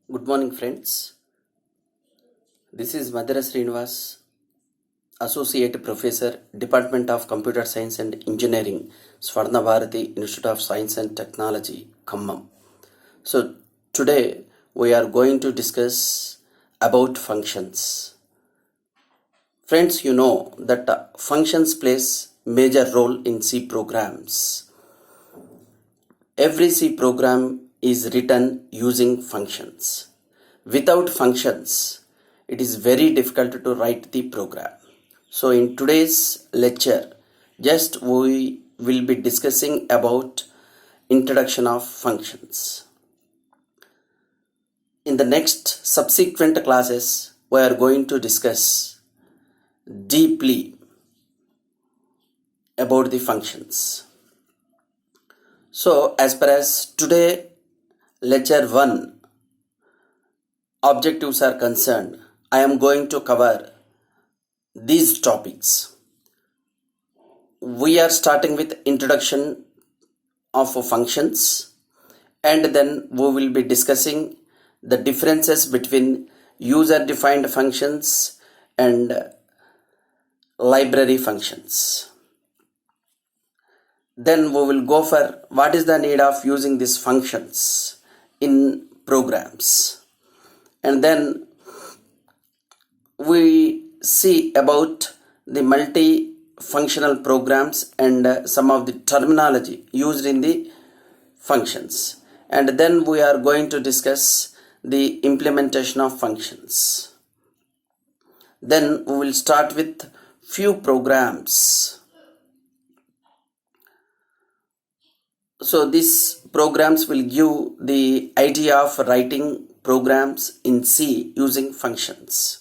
Good morning, friends. This is Madhira Srinivas, Associate Professor, Department of Computer Science and Engineering, Swarna Bharati Institute of Science and Technology, Khammam. So, today we are going to discuss about functions. Friends, you know that functions plays major role in C programs. Every C program is written using functions. Without functions, it is very difficult to write the program. So in today's lecture, just we will be discussing about introduction of functions. In the next subsequent classes, we are going to discuss deeply about the functions. So as per as today lecture 1 objectives are concerned, I am going to cover these topics. We are starting with introduction of functions, and then we will be discussing the differences between user defined functions and library functions. Then we will go for what is the need of using these functions in programs, and then we see about the multifunctional programs and some of the terminology used in the functions, and then we are going to discuss the implementation of functions. Then we will start with few programs. So these programs will give the idea of writing programs in C using functions.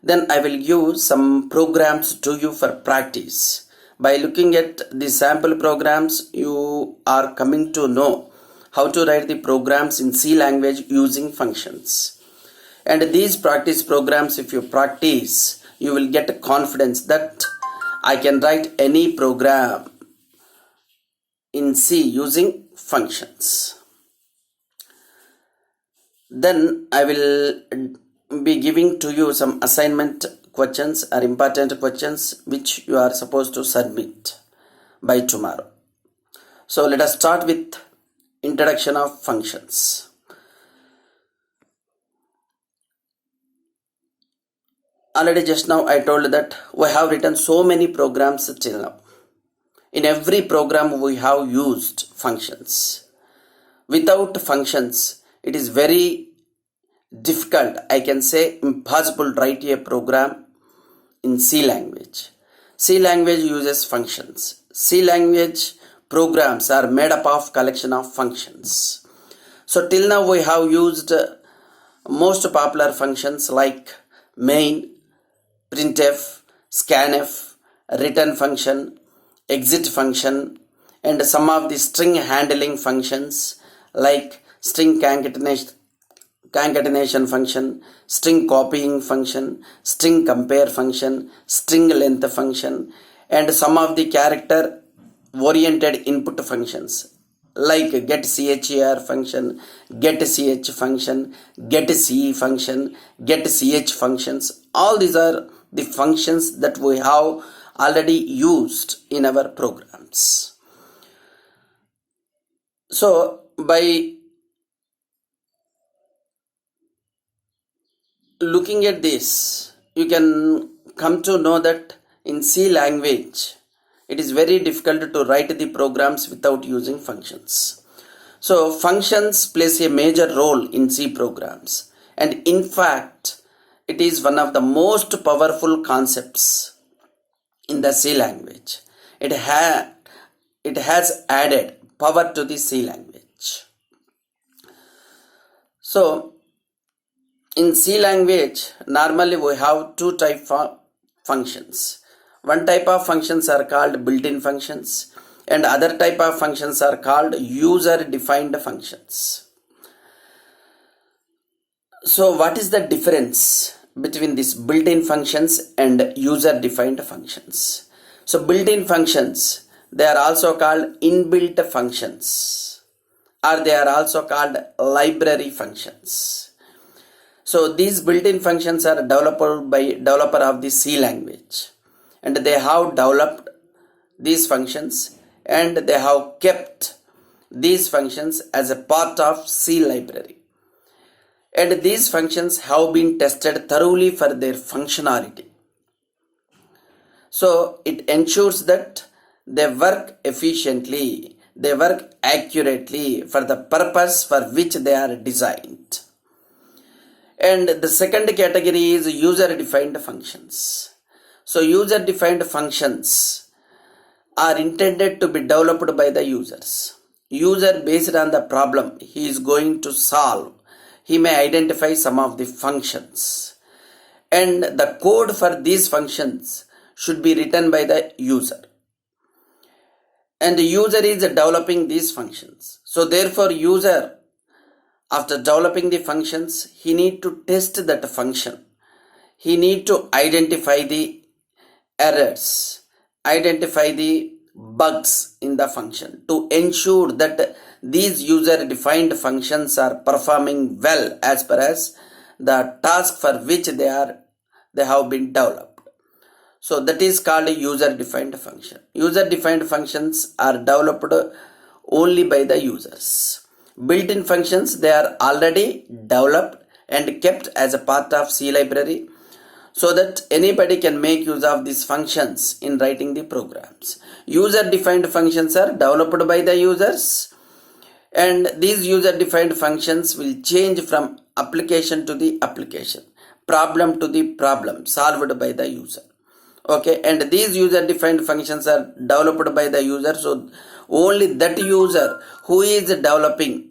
Then I will give some programs to you for practice. By looking at the sample programs, you are coming to know how to write the programs in C language using functions. And these practice programs, if you practice, you will get confidence that I can write any program in C using functions. Then I will be giving to you some assignment questions or important questions which you are supposed to submit by tomorrow. So let us start with introduction of functions. Already just now I told that we have written so many programs till now. In every program we have used functions. Without functions, it is very difficult, I can say impossible to write a program in C language. C language uses functions. C language programs are made up of collection of functions. So till now we have used most popular functions like main, printf, scanf, return function, exit function, and some of the string handling functions like string concatenation function, string copying function, string compare function, string length function, and some of the character oriented input functions like get char function, get ch function, get ce function, get ch functions. All these are the functions that we have already used in our programs. So by looking at this, you can come to know that in C language it is very difficult to write the programs without using functions. So functions plays a major role in C programs, and in fact it is one of the most powerful concepts in the C language. It has added power to the C language. So in C language, normally we have two types of functions. One type of functions are called built-in functions, and other type of functions are called user-defined functions. So what is the difference between these built-in functions and user-defined functions? So built-in functions, they are also called inbuilt functions. or they are also called library functions. So these built-in functions are developed by developer of the C language, and they have developed these functions and they have kept these functions as a part of C library. And these functions have been tested thoroughly for their functionality. So it ensures that they work efficiently, they work accurately for the purpose for which they are designed. And the second category is user-defined functions. So user-defined functions are intended to be developed by the users. User, based on the problem he is going to solve, he may identify some of the functions. And the code for these functions should be written by the user. And the user is developing these functions. So therefore user, after developing the functions, he need to test that function. He need to identify the errors, identify the bugs in the function to ensure that these user defined functions are performing well as per as the task for which they have been developed. So that is called a user defined function. User defined functions are developed only by the users. Built-in functions, they are already developed and kept as a part of C library, so that anybody can make use of these functions in writing the programs. User-defined functions are developed by the users, and these user-defined functions will change from application to the application, problem to the problem solved by the user. Okay, and these user-defined functions are developed by the user, so only that user who is developing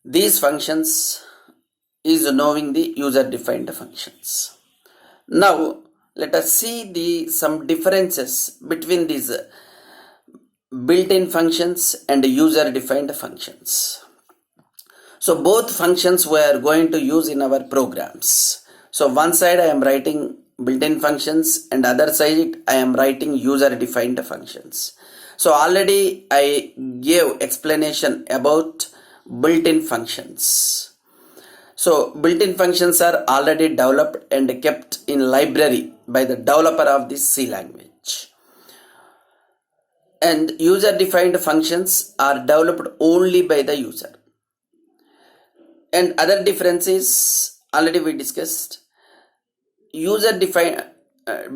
these functions is knowing the user-defined functions. Now, let us see some differences between these built-in functions and user-defined functions. So both functions we are going to use in our programs. So one side I am writing built-in functions and other side I am writing user-defined functions. So already I gave explanation about built-in functions. So built-in functions are already developed and kept in library by the developer of this C language. And user-defined functions are developed only by the user. And other differences already we discussed. User-defined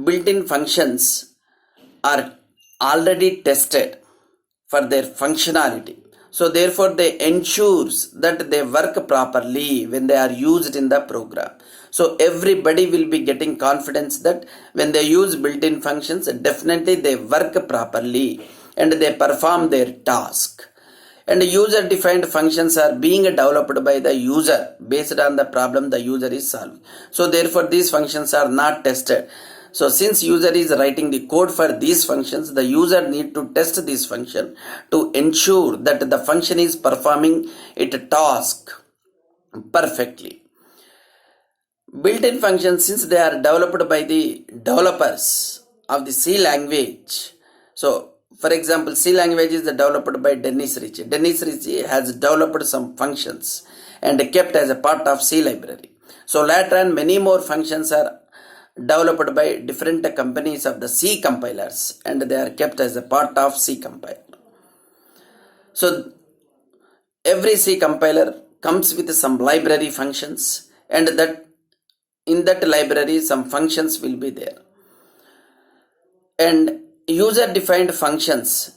built-in functions are already tested for their functionality. So therefore they ensures that they work properly when they are used in the program. So everybody will be getting confidence that when they use built-in functions, definitely they work properly and they perform their task. And user-defined functions are being developed by the user based on the problem the user is solving. So therefore these functions are not tested. So since user is writing the code for these functions, the user need to test this function to ensure that the function is performing its task perfectly. Built-in functions, since they are developed by the developers of the C language. So for example, C language is developed by Dennis Ritchie. Dennis Ritchie has developed some functions and kept as a part of C library. So later on many more functions are developed by different companies of the C compilers and they are kept as a part of C compiler. So every C compiler comes with some library functions, and that in that library some functions will be there. And user-defined functions,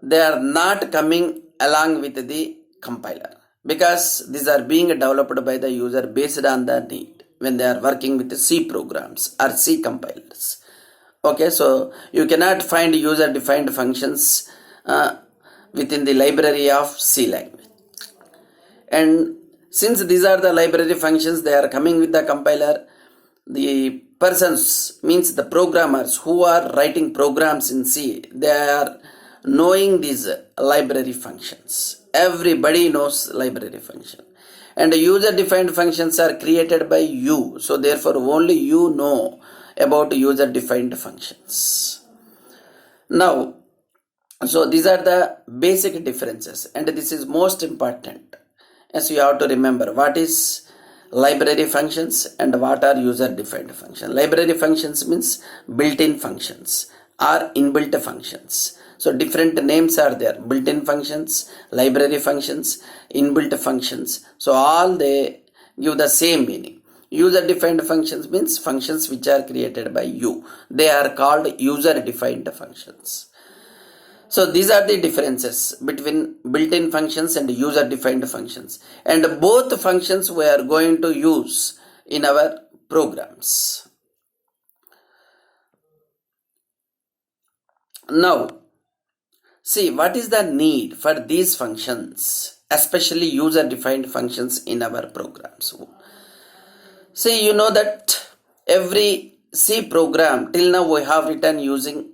they are not coming along with the compiler because these are being developed by the user based on the need when they are working with the C programs or C compilers. Okay, so you cannot find user-defined functions within the library of C language. And since these are the library functions, they are coming with the compiler, the persons, means the programmers who are writing programs in C, they are knowing these library functions. Everybody knows library function. And user-defined functions are created by you. So therefore only you know about user-defined functions. Now So these are the basic differences, and this is most important. As you have to remember what is library functions and what are user defined functions. Library functions means built-in functions or inbuilt functions. So different names are there: built-in functions, library functions, inbuilt functions. So all they give the same meaning. User defined functions means functions which are created by you. They are called user defined functions. So these are the differences between built-in functions and user-defined functions. And both functions we are going to use in our programs. Now, see what is the need for these functions, especially user-defined functions in our programs. See, you know that every C program till now we have written using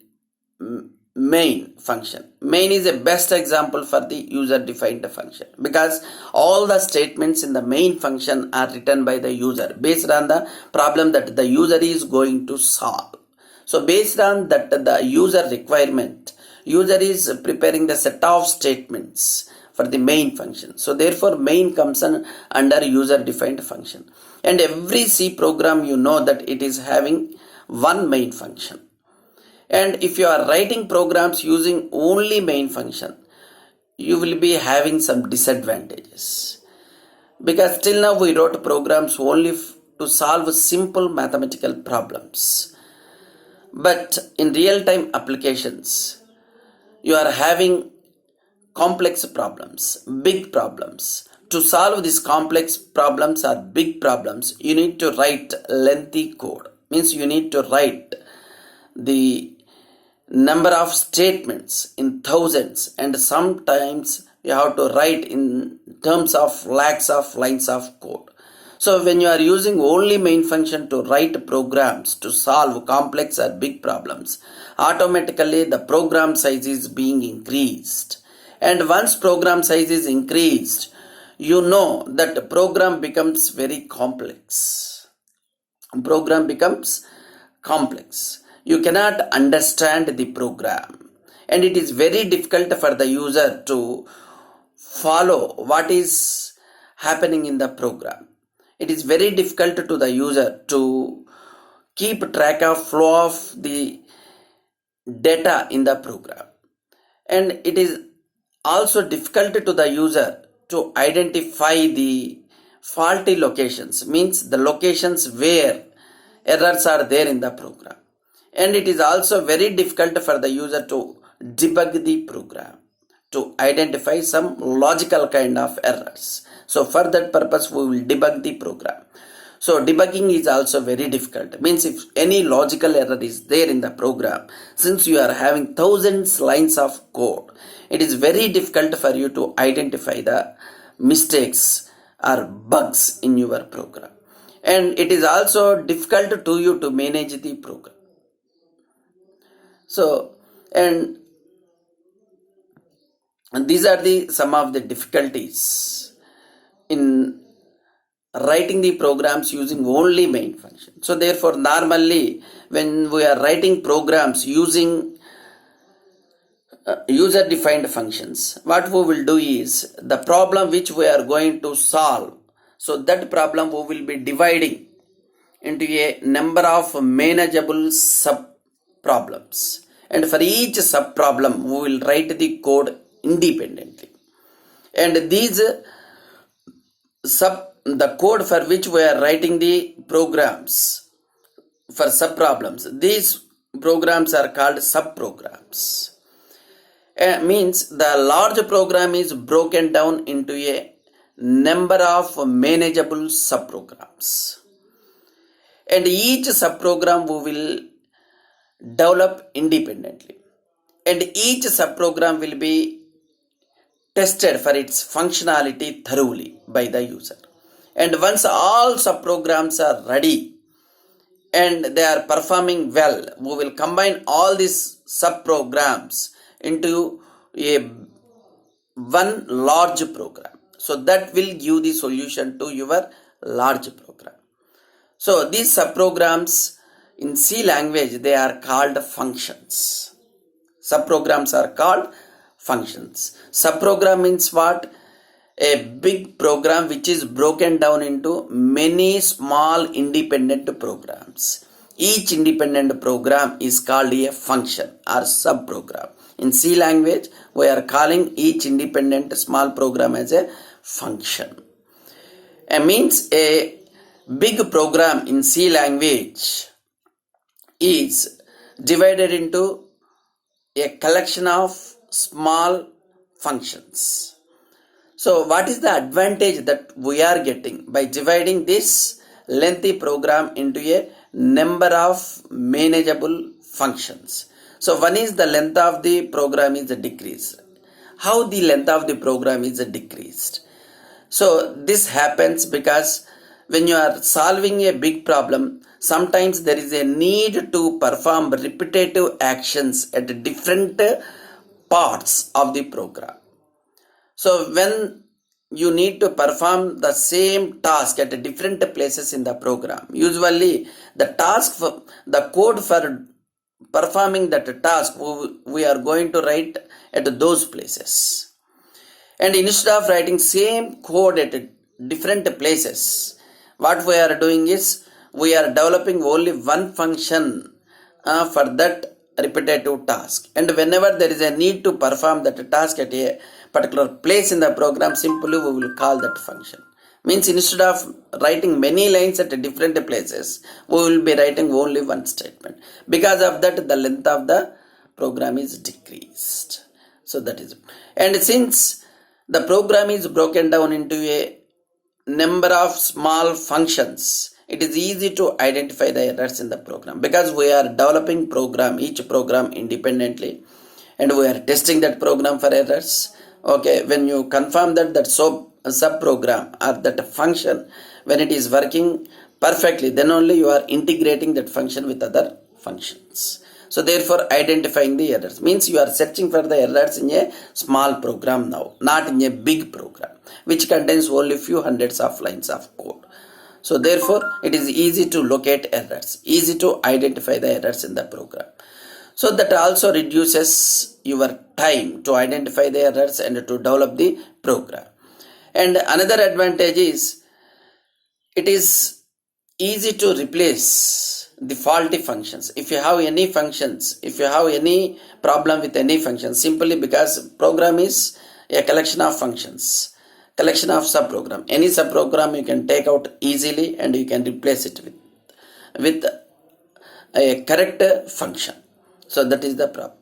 main function. Main is the best example for the user defined function, because all the statements in the main function are written by the user based on the problem that the user is going to solve. So based on that the user requirement, user is preparing the set of statements for the main function. So therefore main comes under user defined function. And every C program, you know that it is having one main function. And if you are writing programs using only main function, you will be having some disadvantages, because till now we wrote programs only to solve simple mathematical problems. But in real-time applications, you are having complex problems, big problems. To solve these complex problems or big problems, you need to write lengthy code. Means you need to write the number of statements in thousands, and sometimes you have to write in terms of lakhs of lines of code. So when you are using only main function to write programs to solve complex or big problems, automatically the program size is being increased. And once program size is increased, you know that the program becomes very complex. Program becomes complex. You cannot understand the program, and it is very difficult for the user to follow what is happening in the program. It is very difficult to the user to keep track of flow of the data in the program, and it is also difficult to the user to identify the faulty locations, means the locations where errors are there in the program. And it is also very difficult for the user to debug the program, to identify some logical kind of errors. So for that purpose we will debug the program. So debugging is also very difficult. Means if any logical error is there in the program, since you are having thousands lines of code, it is very difficult for you to identify the mistakes or bugs in your program. And it is also difficult to you to manage the program. So, and these are the some of the difficulties in writing the programs using only main function. So therefore normally when we are writing programs using user defined functions, what we will do is the problem which we are going to solve, so that problem we will be dividing into a number of manageable sub problems, and for each sub problem we will write the code independently. And these the code for which we are writing the programs for sub problems, these programs are called sub programs. Means the large program is broken down into a number of manageable sub programs, and each sub program we will develop independently, and each sub program will be tested for its functionality thoroughly by the user. And once all subprograms are ready and they are performing well, we will combine all these subprograms into a one large program. So that will give the solution to your large program. So these subprograms in C language, they are called functions. Subprograms are called functions. Subprogram means what? A big program which is broken down into many small independent programs. Each independent program is called a function or subprogram. In C language, we are calling each independent small program as a function. It means a big program in C language is divided into a collection of small functions. So what is the advantage that we are getting by dividing this lengthy program into a number of manageable functions? So one is the length of the program is decreased. How the length of the program is decreased? So this happens because when you are solving a big problem, sometimes there is a need to perform repetitive actions at different parts of the program. So when you need to perform the same task at different places in the program, usually the code for performing that task we are going to write at those places. And instead of writing same code at different places, what we are doing is we are developing only one function for that repetitive task. And whenever there is a need to perform that task at a particular place in the program, simply we will call that function. Means instead of writing many lines at different places, we will be writing only one statement. Because of that, the length of the program is decreased. So that is it. And since the program is broken down into a number of small functions, it is easy to identify the errors in the program because we are developing each program independently, and we are testing that program for errors. Okay, when you confirm that subprogram or that function, when it is working perfectly, then only you are integrating that function with other functions. So therefore, identifying the errors means you are searching for the errors in a small program now, not in a big program, which contains only few hundreds of lines of code. So therefore, it is easy to locate errors, easy to identify the errors in the program. So that also reduces your time to identify the errors and to develop the program. And another advantage is it is easy to replace the faulty functions. If you have any functions, if you have any problem with any function, simply because program is a collection of functions, collection of subprogram. Any subprogram you can take out easily and you can replace it with a correct function. So that is the problem.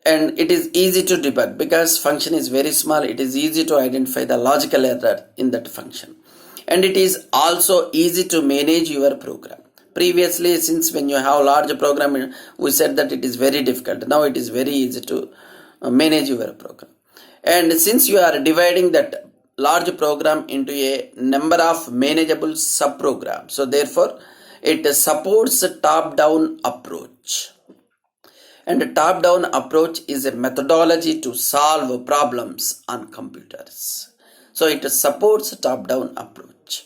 And it is easy to debug because function is very small. It is easy to identify the logical error in that function. And it is also easy to manage your program. Previously, since when you have large program, we said that it is very difficult. Now it is very easy to manage your program. And since you are dividing that large program into a number of manageable subprograms, so therefore it supports a top-down approach. And a top-down approach is a methodology to solve problems on computers. So it supports a top-down approach.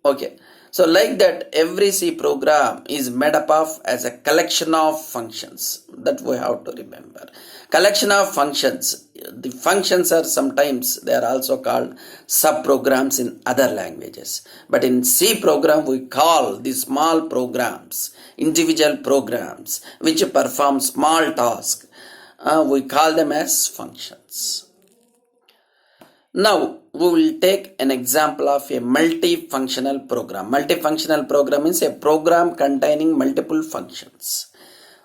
Okay. So like that, every C program is made up of as a collection of functions. That we have to remember. Collection of functions. The functions are sometimes, they are also called subprograms in other languages. But in C program, we call the small programs, individual programs, which perform small tasks. We call them as functions. Now, we will take an example of a multifunctional program. Multifunctional program is a program containing multiple functions.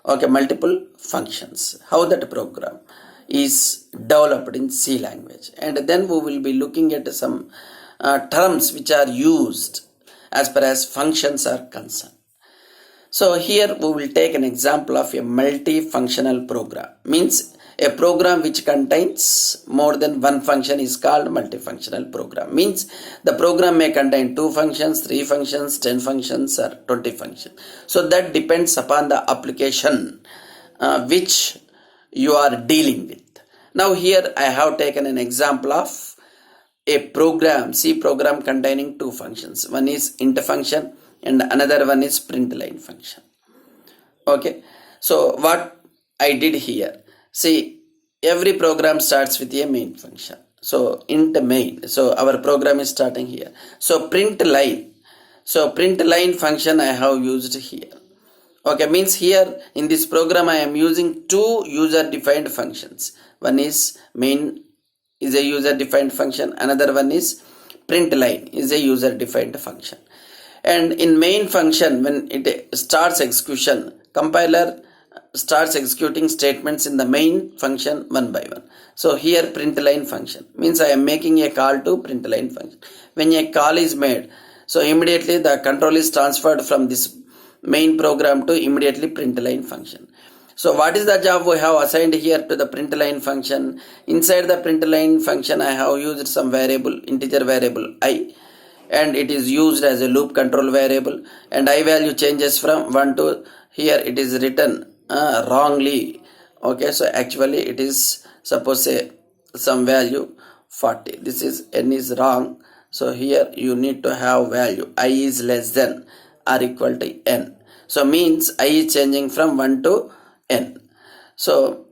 Okay, multiple functions. How that program is developed in C language. And then we will be looking at some terms which are used as far as functions are concerned. So here we will take an example of a multifunctional program. Means a program which contains more than one function is called multifunctional program. Means the program may contain 2 functions, 3 functions, 10 functions or 20 functions. So that depends upon the application which you are dealing with. Now here I have taken an example of a program, C program containing 2 functions. One is int function and another one is print line function. Okay. So what I did here. See, every program starts with a main function. So int main. So our program is starting here. So print line. So print line function I have used here. Okay, means here in this program I am using two user defined functions. One is main is a user defined function. Another one is print line is a user defined function. And in main function, when it starts execution, compiler starts executing statements in the main function one by one. So here println function means I am making a call to println function. When a call is made, so immediately the control is transferred from this main program to immediately println function. So what is the job we have assigned here to the println function? Inside the println function I have used some variable, integer variable I, and it is used as a loop control variable, and I value changes from 1 to, here it is written wrongly. Okay, so actually it is suppose say some value 40. This is n is wrong. So here you need to have value I is less than or equal to n. So means I is changing from 1 to n. So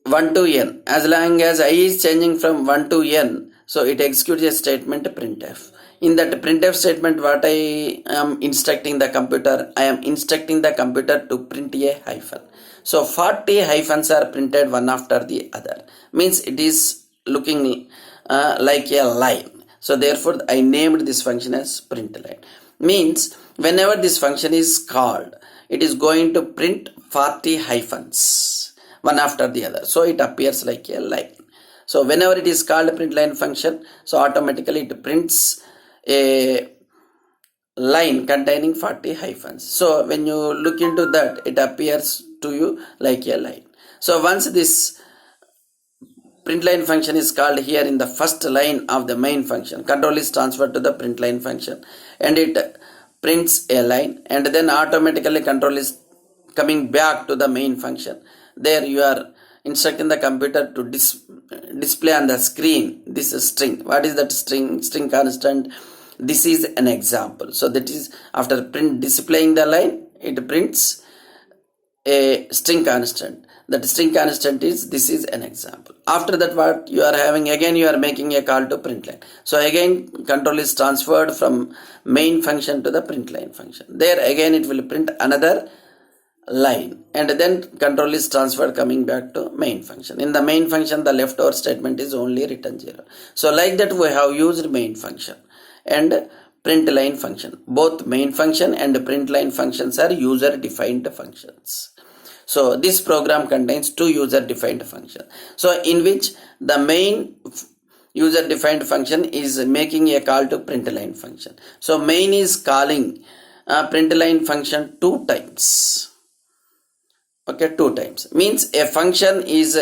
1 to n. As long as I is changing from 1 to n, so it executes a statement printf. In that printf statement, what I am instructing the computer? I am instructing the computer to print a hyphen. So 40 hyphens are printed one after the other. Means it is looking like a line. So therefore I named this function as print line. Means whenever this function is called, it is going to print 40 hyphens one after the other. So it appears like a line. So whenever it is called println function, so automatically it prints a line containing 40 hyphens. So when you look into that, it appears to you like a line. So once this println function is called here in the first line of the main function, control is transferred to the println function and it prints a line, and then automatically control is coming back to the main function. There you are instructing the computer to display on the screen this string. What is that string? String constant. This is an example. So that is after displaying the line, it prints a string constant. That string constant is, this is an example. After that, what you are having, again you are making a call to println. So again control is transferred from main function to the println function. There again it will print another line, and then control is transferred coming back to main function. In the main function, the leftover statement is only return 0. So like that we have used main function and println function. Both main function and println functions are user defined functions. So this program contains two user defined functions. So in which the main user defined function is making a call to println function. So main is calling println function 2 times. Okay, 2 times. Means a function is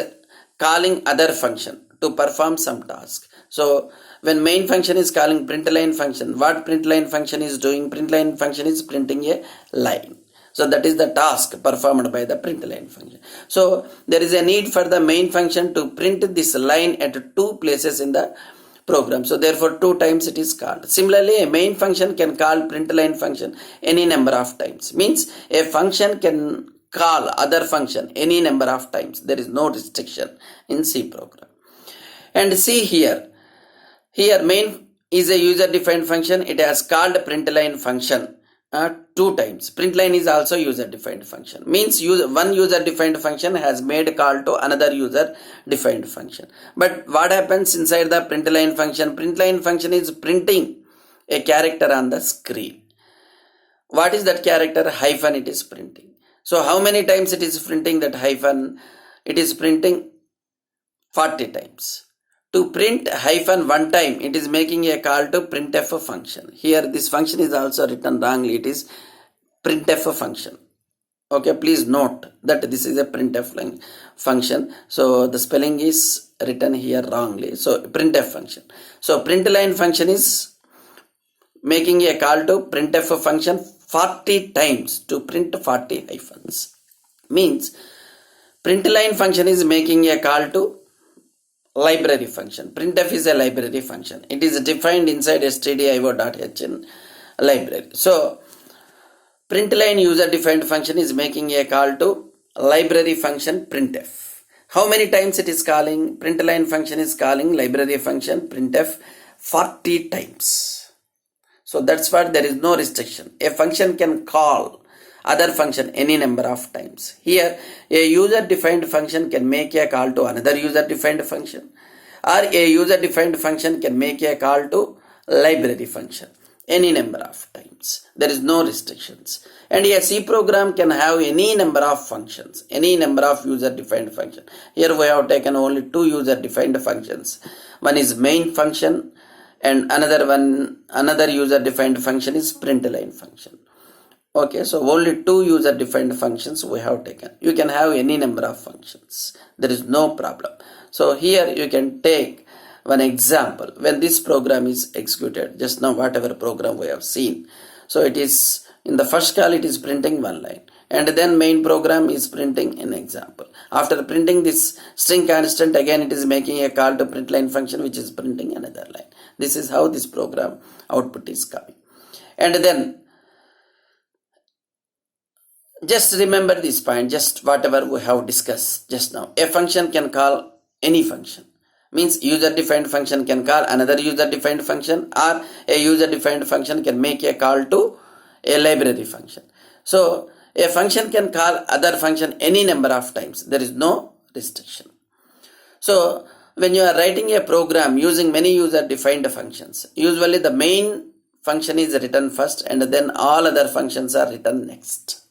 calling other function to perform some task. So when main function is calling println function, what println function is doing? Println function is printing a line. So that is the task performed by the println function. So there is a need for the main function to print this line at 2 places in the program. So therefore 2 times it is called. Similarly, a main function can call println function any number of times. Means a function can call other function any number of times. There is no restriction in C program. And see here main is a user defined function. It has called println function 2 times. Println is also user defined function. Means one user defined function has made call to another user defined function. But what happens inside the println function? Println function is printing a character on the screen. What is that character? Hyphen it is printing. So how many times it is printing that hyphen? It is printing 40 times. To print hyphen 1 time, it is making a call to printf function. Here this function is also written wrongly. It is printf function. Okay, please note that this is a printf function. So the spelling is written here wrongly. So printf function. So println function is making a call to printf function 40 times to print 40 hyphens. Means println function is making a call to library function. Printf is a library function. It is defined inside stdio.h in library. So println user defined function is making a call to library function printf. How many times it is calling? Print line function is calling library function printf 40 times. So that's what there is no restriction. A function can call other function any number of times. Here a user defined function can make a call to another user defined function, or a user defined function can make a call to library function any number of times. There is no restrictions. And a C program can have any number of functions, any number of user defined function. Here we have taken only two user defined functions. One is main function and another user defined function is println function. Okay, so only two user defined functions we have taken. You can have any number of functions. There is no problem. So here you can take one example when this program is executed. Just now whatever program we have seen. So it is in the first call it is printing one line, and then main program is printing an example. After printing this string constant, again it is making a call to println function which is printing another line. This is how this program output is coming. And then just remember this point, just whatever we have discussed just now. A function can call any function. Means user defined function can call another user defined function, or a user defined function can make a call to a library function. So a function can call other function any number of times. There is no restriction. So when you are writing a program using many user defined functions, usually the main function is written first and then all other functions are written next.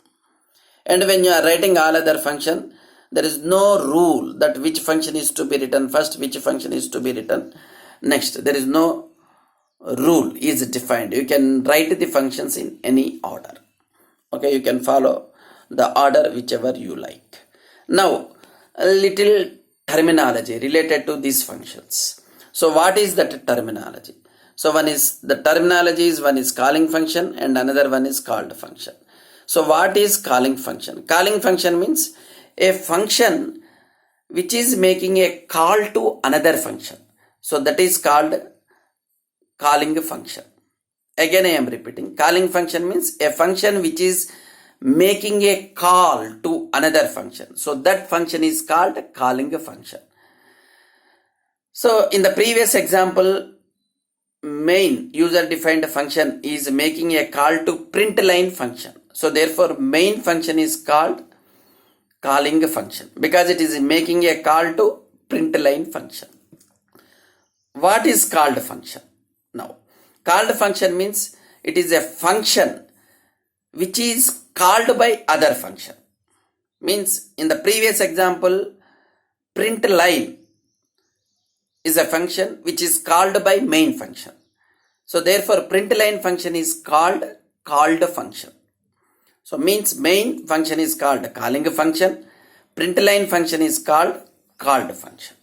And when you are writing all other function, there is no rule that which function is to be written first, which function is to be written next. There is no rule is defined. You can write the functions in any order. Okay, you can follow the order whichever you like. Now, a little terminology related to these functions. So what is that terminology? So one is calling function and another one is called function. So what is calling function? Calling function means a function which is making a call to another function. So that is called calling function. Again I am repeating. Calling function means a function which is making a call to another function. So that function is called calling function. So in the previous example, main user defined function is making a call to println function. So therefore main function is called calling function because it is making a call to println function. What is called function? Now, called function means it is a function which is called by other function. Means in the previous example, println is a function which is called by main function. So therefore println function is called function. So means main function is called calling function, println function is called function.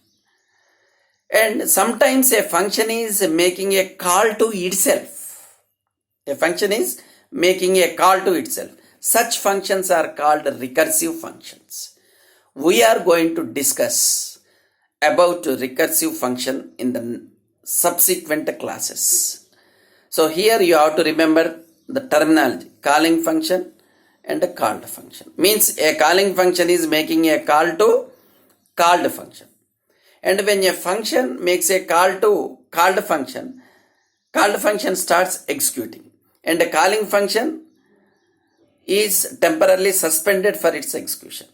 And sometimes a function is making a call to itself. A function is making a call to itself. Such functions are called recursive functions. We are going to discuss about recursive function in the subsequent classes. So here you have to remember the terminology calling function and a called function. Means a calling function is making a call to called function. And when a function makes a call to called function starts executing. And a calling function is temporarily suspended for its execution.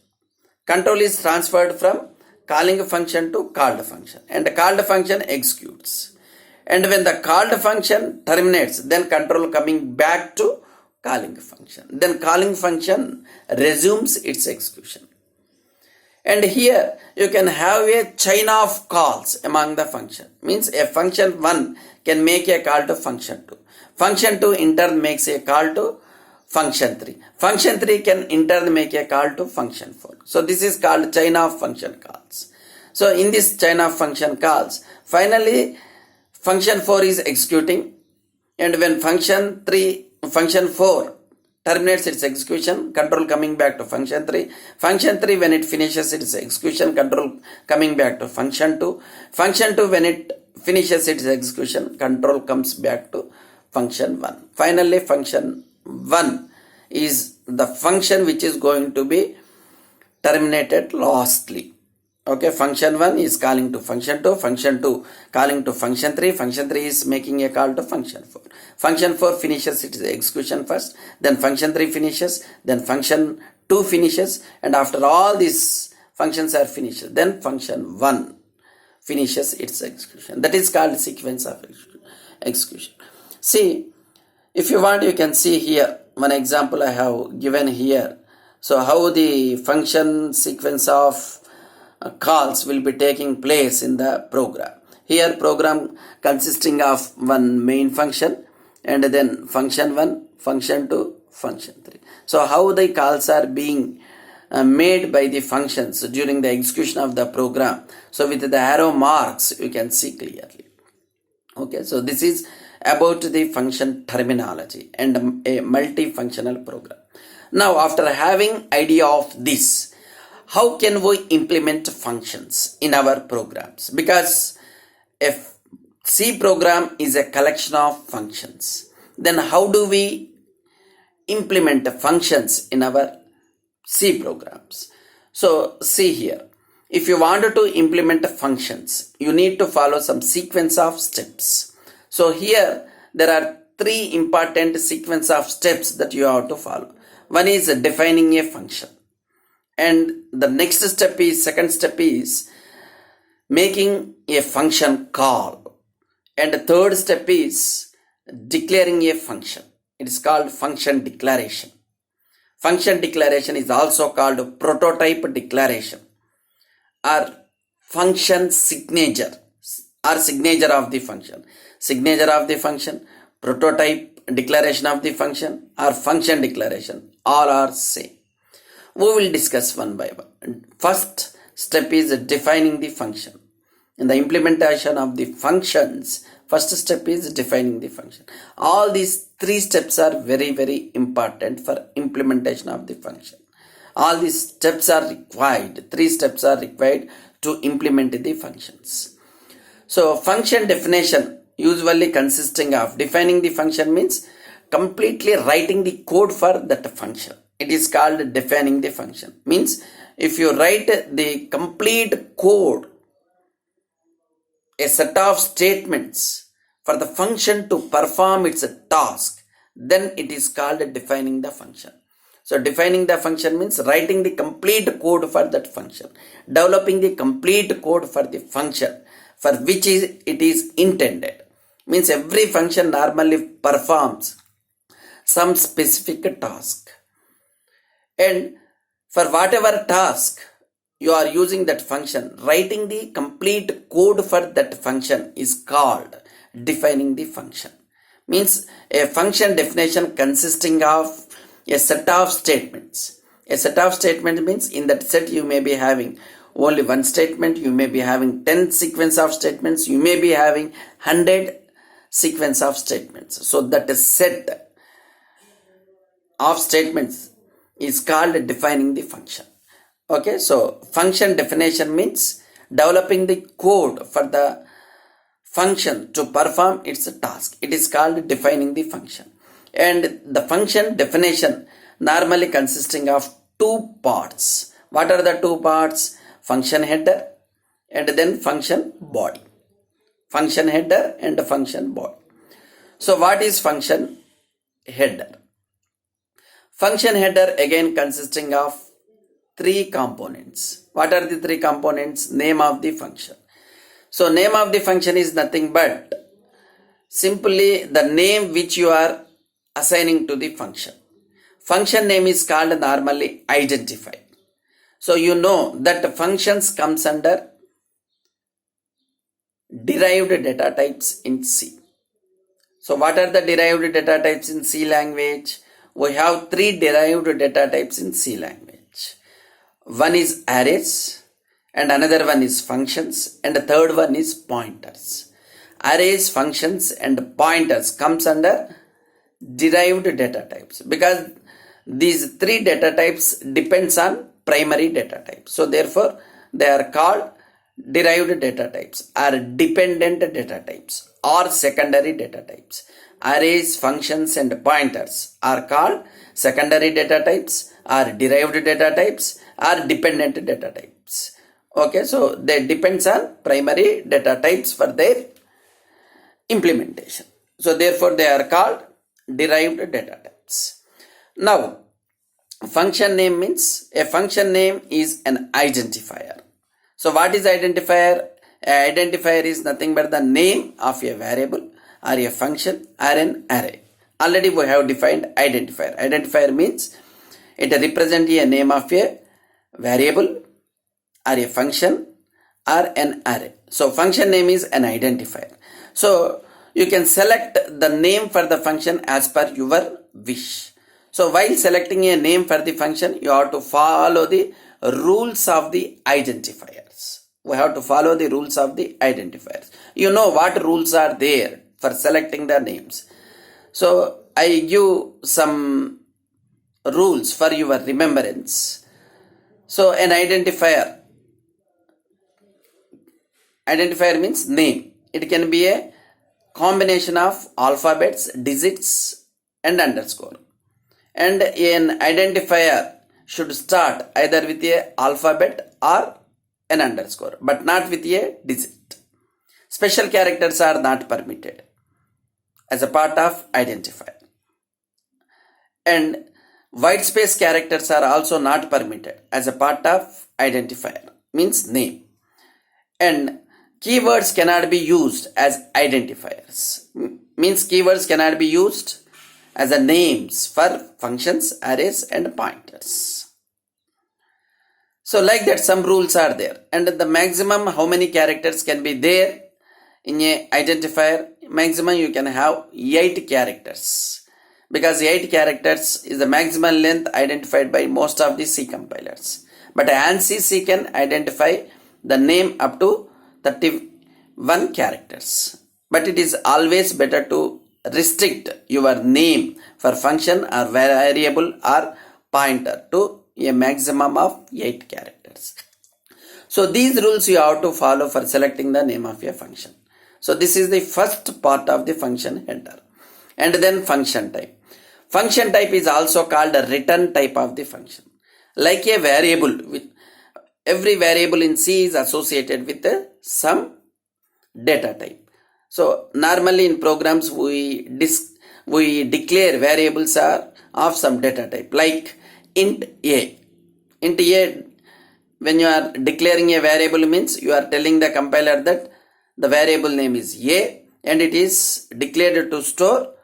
Control is transferred from calling function to called function. And the called function executes. And when the called function terminates, then control coming back to calling function. Then calling function resumes its execution. And here you can have a chain of calls among the function. Means a function 1 can make a call to function 2. Function 2 in turn makes a call to function 3. Function 3 can in turn make a call to function 4. So this is called chain of function calls. So in this chain of function calls, finally function 4 is executing, and when function 4 terminates its execution, control coming back to function 3. Function 3 when it finishes its execution, control coming back to function 2. Function 2 when it finishes its execution, control comes back to function 1. Finally function 1 is the function which is going to be terminated lastly. Okay, function 1 is calling to function 2, function 2 calling to function 3, function 3 is making a call to function 4. Function 4 finishes its execution first, then function 3 finishes, then function 2 finishes, and after all these functions are finished, then function 1 finishes its execution. That is called sequence of execution. See, if you want, you can see here one example I have given here. So how the function sequence of calls will be taking place in the program. Here program consisting of one main function and then function 1, function 2, function 3. So how the calls are being made by the functions during the execution of the program. So with the arrow marks you can see clearly. Okay, so this is about the function terminology and a multifunctional program. Now after having idea of this, how can we implement functions in our programs? Because a C program is a collection of functions. Then how do we implement functions in our C programs? So see here, if you wanted to implement functions, you need to follow some sequence of steps. So here there are 3 important sequence of steps that you have to follow. One is defining a function. And the next step is, second step is making a function call. And the third step is declaring a function. It is called function declaration. Function declaration is also called prototype declaration or function signature or signature of the function. Signature of the function, prototype declaration of the function or function declaration, all are same. We will discuss one by one. First step is defining the function. In the implementation of the functions, first step is defining the function. All these 3 steps are very, very important for implementation of the function. All these steps are required. 3 steps are required to implement the functions. So function definition usually consisting of defining the function means completely writing the code for that function. It is called defining the function. Means if you write the complete code, a set of statements for the function to perform its task, then it is called defining the function. So defining the function means writing the complete code for that function, developing the complete code for the function for which it is intended. Means every function normally performs some specific task. And for whatever task you are using that function, writing the complete code for that function is called defining the function. Means a function definition consisting of a set of statements. A set of statements means in that set you may be having only one statement, you may be having 10 sequence of statements, you may be having 100 sequence of statements. So that a set of statements is called defining the function. Okay, so function definition means developing the code for the function to perform its task. It is called defining the function. And the function definition normally consisting of 2 parts. What are the 2 parts? Function header and then function body. Function header and function body. So what is function header? Function header again consisting of 3 components. What are the 3 components? Name of the function. So name of the function is nothing but simply the name which you are assigning to the function. Function name is called normally identifier. So you know that functions comes under derived data types in C. So what are the derived data types in C language? We have 3 derived data types in C language. One is arrays and another one is functions and the third one is pointers. Arrays, functions and pointers comes under derived data types because these 3 data types depends on primary data type. So therefore they are called derived data types or dependent data types or secondary data types. Arrays, functions and pointers are called secondary data types or derived data types, are dependent data types. Okay, so they depends on primary data types for their implementation. So therefore they are called derived data types. Now, function name means a function name is an identifier. So what is identifier? An identifier is nothing but the name of a variable or a function or an array. Already we have defined identifier. Identifier means it represents a name of a variable or a function or an array. So function name is an identifier. So you can select the name for the function as per your wish. So while selecting a name for the function, you have to follow the rules of the identifiers. We have to follow the rules of the identifiers. You know what rules are there for selecting the names. So I give some rules for your remembrance. So an identifier means name. It can be a combination of alphabets, digits and underscore. And an identifier should start either with a alphabet or an underscore, but not with a digit. Special characters are not permitted as a part of identifier. And white space characters are also not permitted as a part of identifier, means name. And keywords cannot be used as identifiers, means keywords cannot be used as a names for functions, arrays and pointers. So like that some rules are there, and the maximum how many characters can be there in a identifier? Maximum you can have 8 characters, because 8 characters is the maximum length identified by most of the C compilers. But ANSI C can identify the name up to 31 characters. But it is always better to restrict your name for function or variable or pointer to a maximum of 8 characters. So these rules you have to follow for selecting the name of a function. So this is the first part of the function header. And then function type. Function type is also called a return type of the function. Like a variable, with every variable in C is associated with some data type. So normally in programs we declare variables are of some data type, like int a. Int a, when you are declaring a variable, means you are telling the compiler that the variable name is a and it is declared to store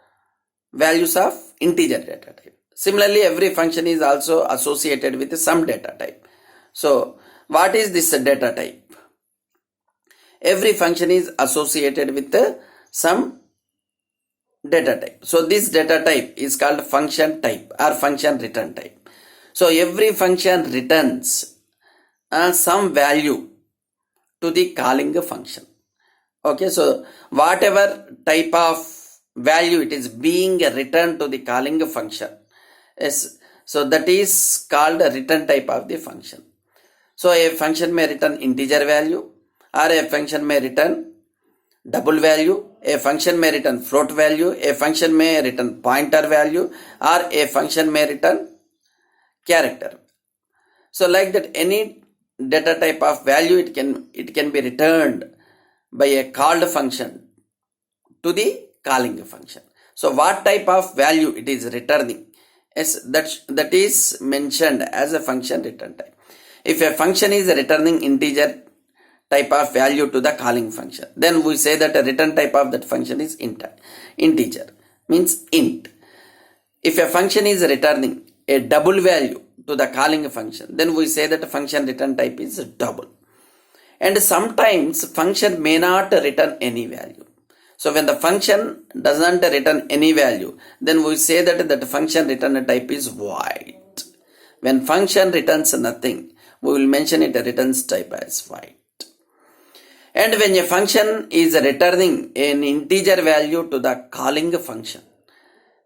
values of integer data type. Similarly, every function is also associated with some data type. So what is this data type? Every function is associated with some data type. So this data type is called function type or function return type. So every function returns some value to the calling function. Okay, so whatever type of value it is being returned to the calling function, so that is called a return type of the function. So a function may return integer value, or a function may return double value, a function may return float value, a function may return pointer value, or a function may return character. So like that, any data type of value it can be returned by a called function to the calling function. So what type of value it is returning, that is mentioned as a function return type. If a function is returning integer type of value to the calling function, then we say that a return type of that function is integer, means int. If a function is returning a double value to the calling function, then we say that function return type is double. And sometimes function may not return any value. So when the function doesn't return any value, then we say that function return type is void. When function returns nothing, we will mention it returns type as void. And when a function is returning an integer value to the calling function,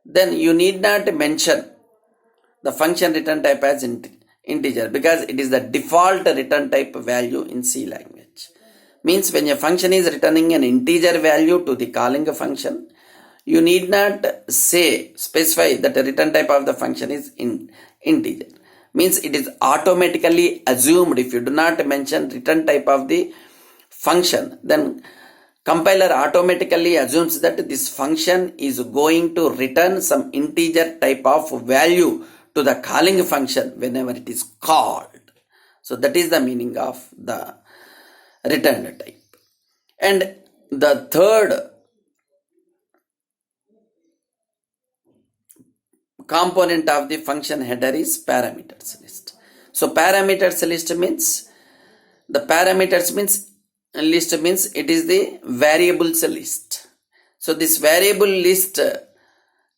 then you need not mention the function return type as integer, because it is the default return type value in C language. Means when a function is returning an integer value to the calling function, you need not specify that the return type of the function is integer. means it is automatically assumed. If you do not mention return type of the function, then compiler automatically assumes that this function is going to return some integer type of value to the calling function whenever it is called. So that is the meaning of the return type. And the third component of the function header is parameters list. So parameters list means, the parameters list means it is the variables list. So this variable list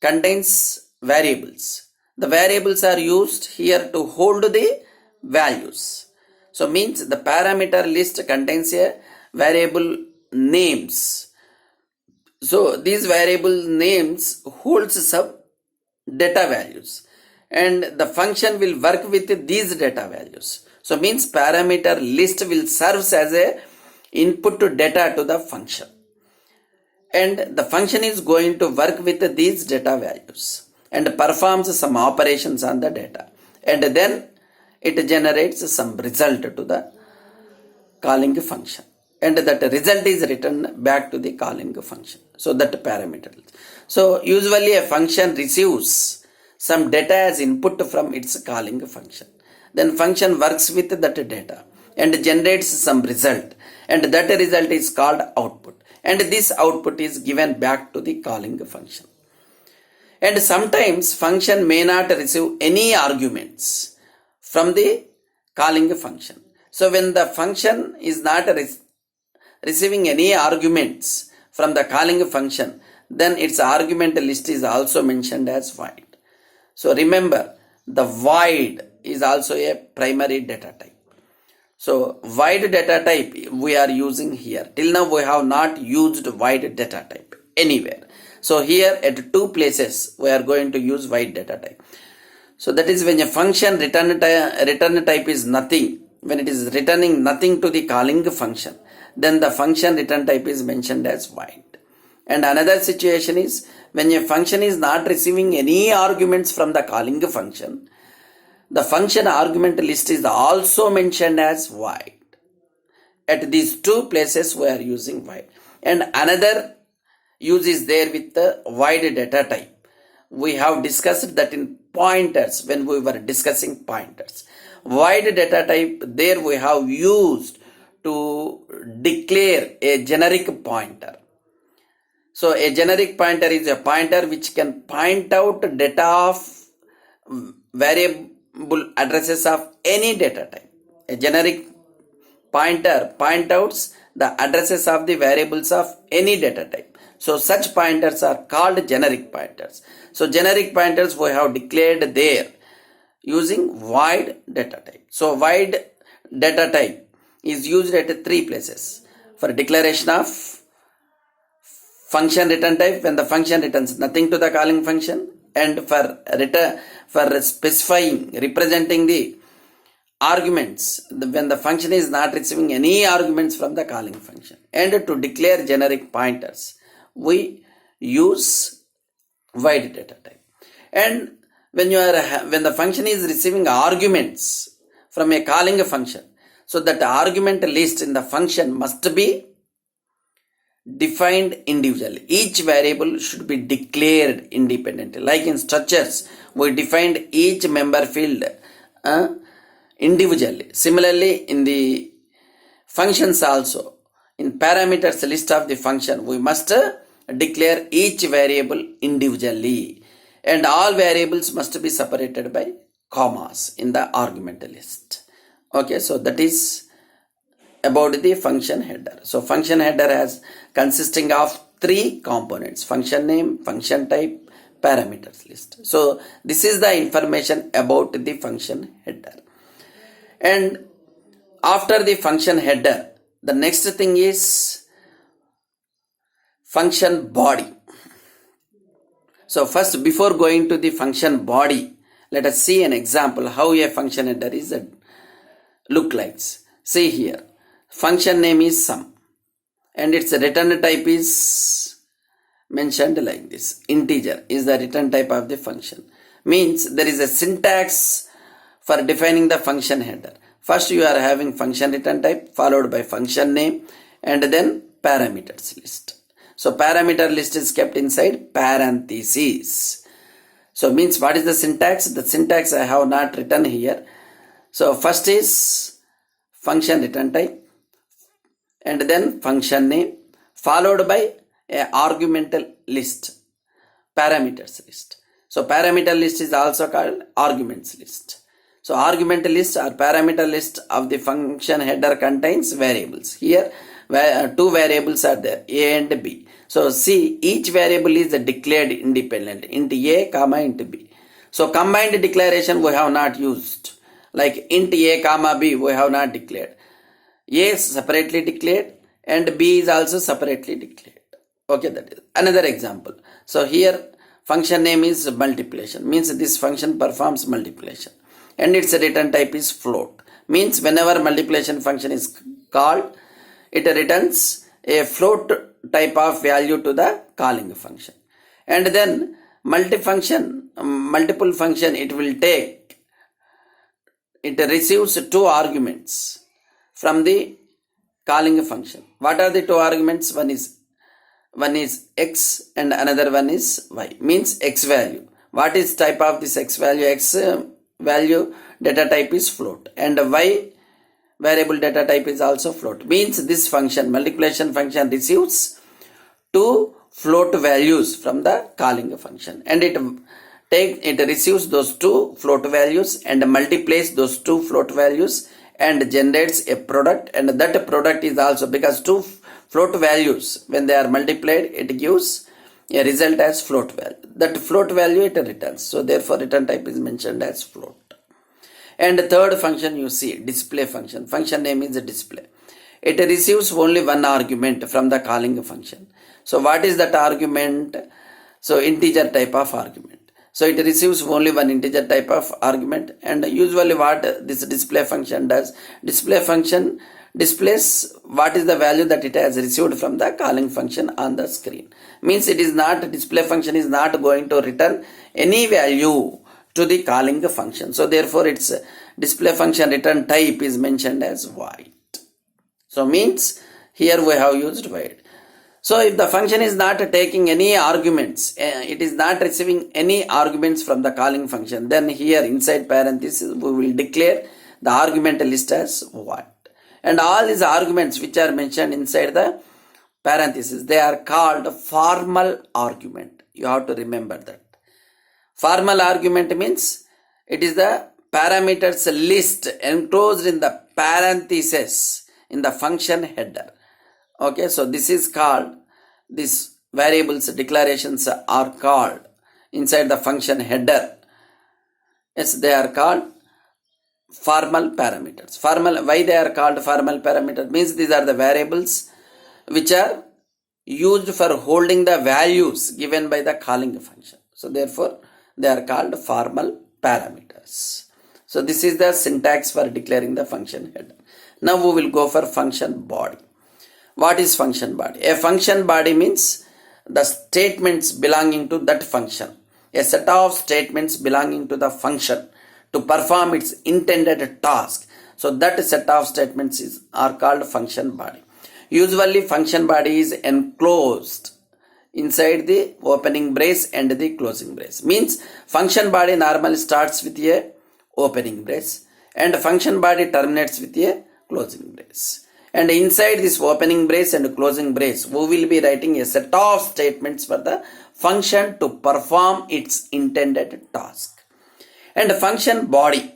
contains variables. The variables are used here to hold the values. So means the parameter list contains a variable names. So these variable names holds some data values, and the function will work with these data values. So means parameter list will serve as a input to data to the function, and the function is going to work with these data values and performs some operations on the data, and then it generates some result to the calling function, and that result is returned back to the calling function. So that parameter. So usually a function receives some data as input from its calling function. Then function works with that data and generates some result, and that result is called output, and this output is given back to the calling function. And sometimes function may not receive any arguments from the calling function. So when the function is not receiving any arguments from the calling function, then its argument list is also mentioned as void. So remember, the void is also a primary data type. So void data type we are using here. Till now we have not used void data type anywhere. So here at two places we are going to use void data type. So that is when a function return type is nothing, when it is returning nothing to the calling function, then the function return type is mentioned as void. And another situation is when a function is not receiving any arguments from the calling function, the function argument list is also mentioned as void. At these two places we are using void. And another use is there with the void data type. We have discussed that in pointers when we were discussing pointers. Void data type, there we have used to declare a generic pointer. So a generic pointer is a pointer which can point out data of variable addresses of any data type. A generic pointer point outs the addresses of the variables of any data type. So such pointers are called generic pointers. So generic pointers we have declared there using void data type. So void data type is used at three places: for declaration of function return type when the function returns nothing to the calling function, and for specifying, representing the arguments when the function is not receiving any arguments from the calling function, and to declare generic pointers we use void data type. And when the function is receiving arguments from a calling function, so that argument list in the function must be defined individually. Each variable should be declared independently. Like in structures, we defined each member field individually. Similarly, in the functions also, in parameters list of the function, we must declare each variable individually, and all variables must be separated by commas in the argument list. Okay, so that is about the function header. So function header has consisting of three components: function name, function type, parameters list. So this is the information about the function header. And after the function header, the next thing is function body. So first, before going to the function body, let us see an example how a function header is look like. See here, function name is sum, and its return type is mentioned like this. Integer is the return type of the function. Means there is a syntax for defining the function header. First you are having function return type followed by function name and then parameters list. So parameter list is kept inside parentheses. So means what is the syntax? The syntax I have not written here. So first is function return type and then function name followed by a argumental list, parameters list. So parameter list is also called arguments list. So argument list or parameter list of the function header contains variables. Here two variables are there, a and b. So see, each variable is declared independent, int a comma int b. So combined declaration we have not used, like int a comma b we have not declared. A is separately declared and b is also separately declared. Okay, that is another example. So here function name is multiplication, means this function performs multiplication and its return type is float, means whenever multiplication function is called, it returns a float type of value to the calling function. And then multiple function, it will take, it receives two arguments from the calling function. What are the two arguments? One is x and another one is y, means x value. What is type of this x value? X value data type is float and y variable data type is also float, means this function, multiplication function, receives two float values from the calling function and it receives those two float values and multiplies those two float values and generates a product, and that product is also, because two float values when they are multiplied, it gives a result as float value. That float value it returns, so therefore return type is mentioned as float. And third function you see, display function. Function name is display. It receives only one argument from the calling function. So what is that argument? So integer type of argument. So it receives only one integer type of argument, and usually what this display function does, display function displays what is the value that it has received from the calling function on the screen. Means it is not, display function is not going to return any value to the calling function. So therefore its display function return type is mentioned as void. So means here we have used void. So if the function is not taking any arguments, it is not receiving any arguments from the calling function, then here inside parentheses we will declare the argument list as void. And all these arguments which are mentioned inside the parentheses, they are called formal argument. You have to remember that. Formal argument means it is the parameters list enclosed in the parentheses in the function header. Okay, so this is called, these variables declarations are called inside the function header. Yes, they are called formal parameters. Formal, why they are called formal parameters? Means these are the variables which are used for holding the values given by the calling function. So therefore they are called formal parameters. So this is the syntax for declaring the function header. Now we will go for function body. What is function body? A function body means the statements belonging to that function. A set of statements belonging to the function to perform its intended task. So that set of statements are called function body. Usually function body is enclosed inside the opening brace and the closing brace. Means function body normally starts with a opening brace and function body terminates with a closing brace. And inside this opening brace and closing brace, we will be writing a set of statements for the function to perform its intended task. And function body,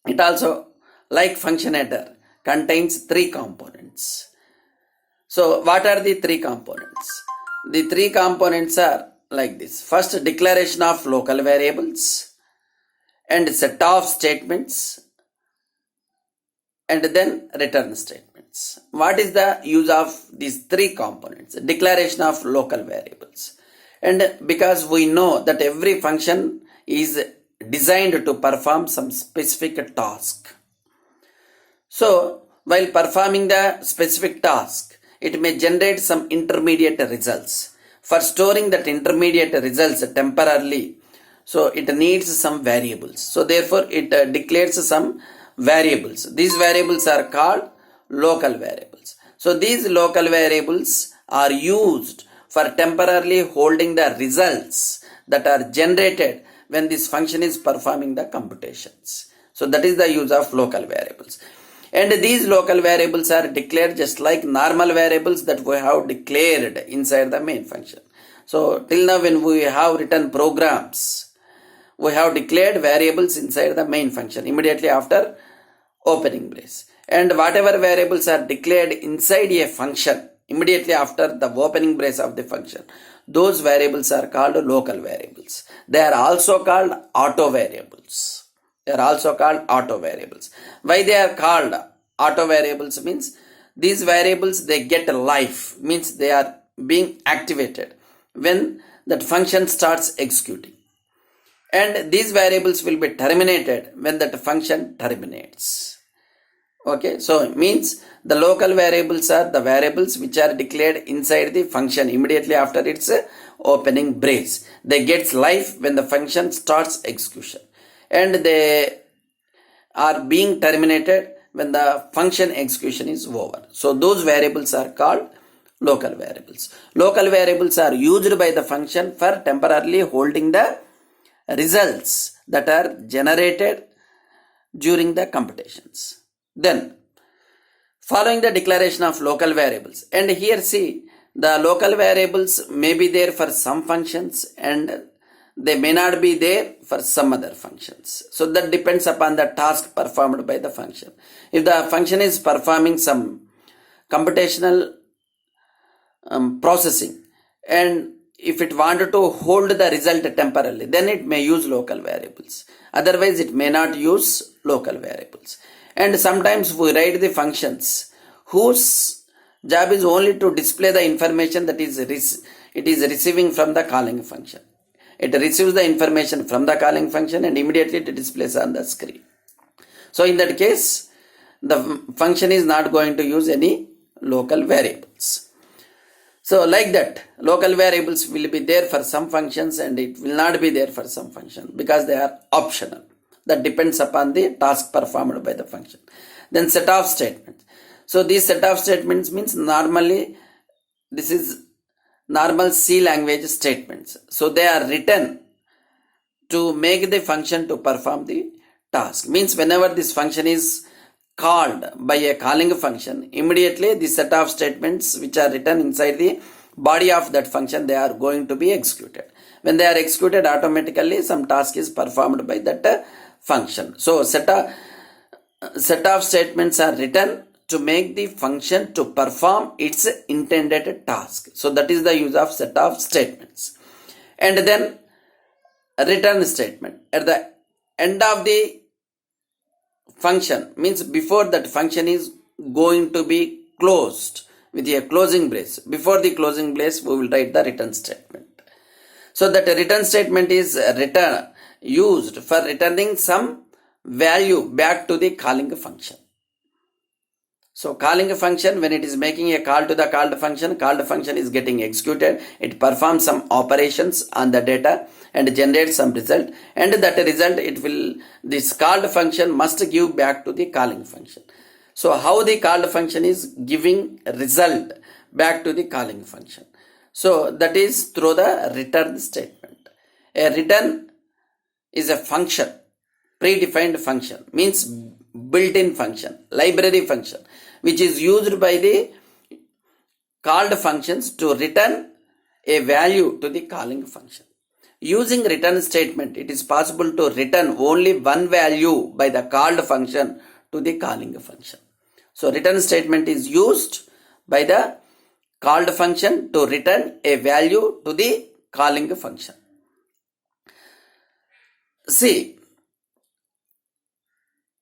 it also, like function header, contains three components. So what are the three components? The three components are like this. First, declaration of local variables and set of statements, and then return statements. What is the use of these three components? Declaration of local variables. And because we know that every function is designed to perform some specific task. So while performing the specific task, it may generate some intermediate results. For storing that intermediate results temporarily, So it needs some variables. So therefore it declares some variables. These variables are called local variables. So these local variables are used for temporarily holding the results that are generated when this function is performing the computations. So that is the use of local variables. And these local variables are declared just like normal variables that we have declared inside the main function. So till now when we have written programs, we have declared variables inside the main function immediately after opening brace. And whatever variables are declared inside a function immediately after the opening brace of the function, those variables are called local variables. They are also called auto variables. They are also called auto variables. Why they are called auto variables means these variables, they get life, means they are being activated when that function starts executing. And these variables will be terminated when that function terminates. Okay, so it means the local variables are the variables which are declared inside the function immediately after its opening brace. They get life when the function starts execution, and they are being terminated when the function execution is over. So those variables are called local variables. Local variables are used by the function for temporarily holding the results that are generated during the computations. Then, following the declaration of local variables, and here see, the local variables may be there for some functions and they may not be there for some other functions. So that depends upon the task performed by the function. If the function is performing some computational processing, and if it wanted to hold the result temporarily, then it may use local variables. Otherwise, it may not use local variables. And sometimes we write the functions whose job is only to display the information that it is receiving from the calling function. It receives the information from the calling function and immediately it displays on the screen. So in that case, the function is not going to use any local variables. So like that, local variables will be there for some functions and it will not be there for some functions because they are optional. That depends upon the task performed by the function. Then set of statements. So these set of statements means normally this is normal C language statements. So they are written to make the function to perform the task. Means whenever this function is called by a calling function, immediately the set of statements which are written inside the body of that function, they are going to be executed. When they are executed, automatically some task is performed by that function. So set of statements are written to make the function to perform its intended task. So that is the use of set of statements. And then return statement. At the end of the function, means before that function is going to be closed with a closing brace. Before the closing brace, we will write the return statement. So that return statement is used for returning some value back to the calling function. So calling a function, when it is making a call to the called function is getting executed. It performs some operations on the data and generates some result, and that result this called function must give back to the calling function. So how the called function is giving result back to the calling function? So that is through the return statement. A return is a function, predefined function, means built-in function, library function, which is used by the called functions to return a value to the calling function. Using return statement, it is possible to return only one value by the called function to the calling function. So return statement is used by the called function to return a value to the calling function. See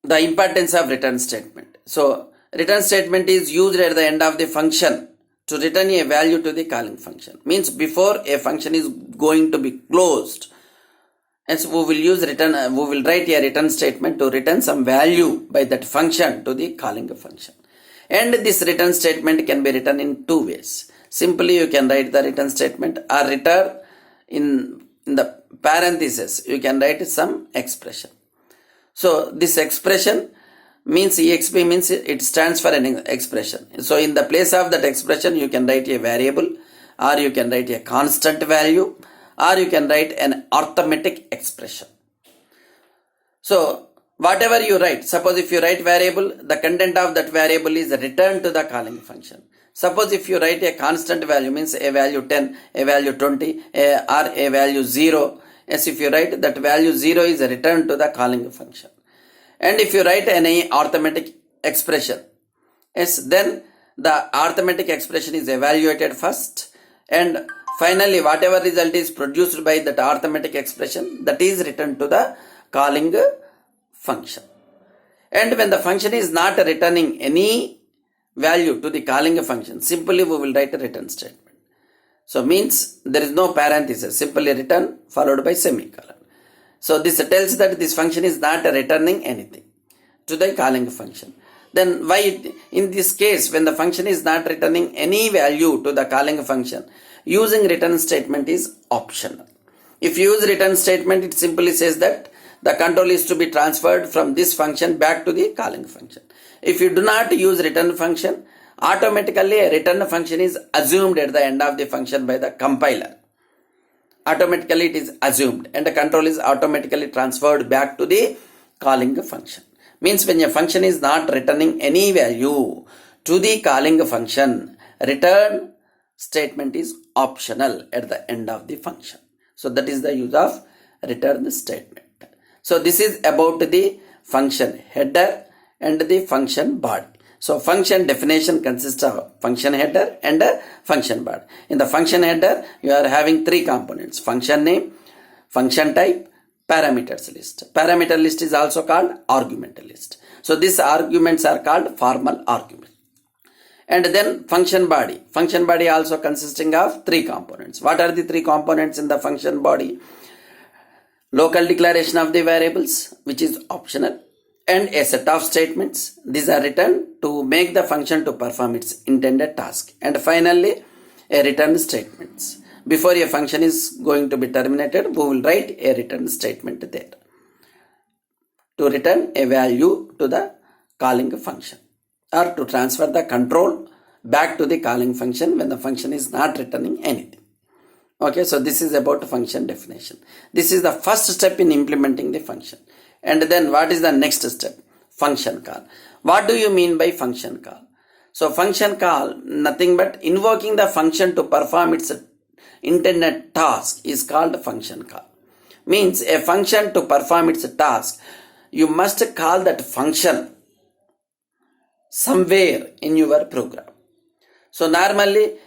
the importance of return statement. So return statement is used at the end of the function to return a value to the calling function. Means before a function is going to be closed, and so we will write a return statement to return some value by that function to the calling function. And this return statement can be written in two ways. Simply you can write the return statement or return in the parenthesis, you can write some expression. So this expression means exp means it stands for an expression. So in the place of that expression, you can write a variable, or you can write a constant value, or you can write an arithmetic expression. So whatever you write, suppose if you write variable, the content of that variable is returned to the calling function. Suppose if you write a constant value, means a value 10, a value 20, or a value 0. Yes, if you write that value 0 is returned to the calling function. And if you write any arithmetic expression, yes, then the arithmetic expression is evaluated first, and finally whatever result is produced by that arithmetic expression, that is returned to the calling function. And when the function is not returning any value to the calling function, simply we will write a return statement. So means there is no parenthesis, simply return followed by semicolon. So this tells that this function is not returning anything to the calling function. Then why in this case, when the function is not returning any value to the calling function, using return statement is optional. If you use return statement, it simply says that the control is to be transferred from this function back to the calling function. If you do not use return function, automatically a return function is assumed at the end of the function by the compiler. Automatically it is assumed, and the control is automatically transferred back to the calling function. Means when a function is not returning any value to the calling function, return statement is optional at the end of the function. So that is the use of return statement. So this is about the function header and the function body. So function definition consists of function header and a function body. In the function header, you are having three components: function name, function type, parameters list. Parameter list is also called argument list. So these arguments are called formal argument. And then function body. Function body also consisting of three components. What are the three components in the function body? Local declaration of the variables, which is optional, and a set of statements. These are written to make the function to perform its intended task. And finally, a return statements. Before a function is going to be terminated, we will write a return statement there to return a value to the calling function, or to transfer the control back to the calling function when the function is not returning anything. Okay, so this is about function definition. This is the first step in implementing the function. And then what is the next step? Function call. What do you mean by function call? So function call, nothing but invoking the function to perform its intended task is called function call. Means a function to perform its task, you must call that function somewhere in your program. So normally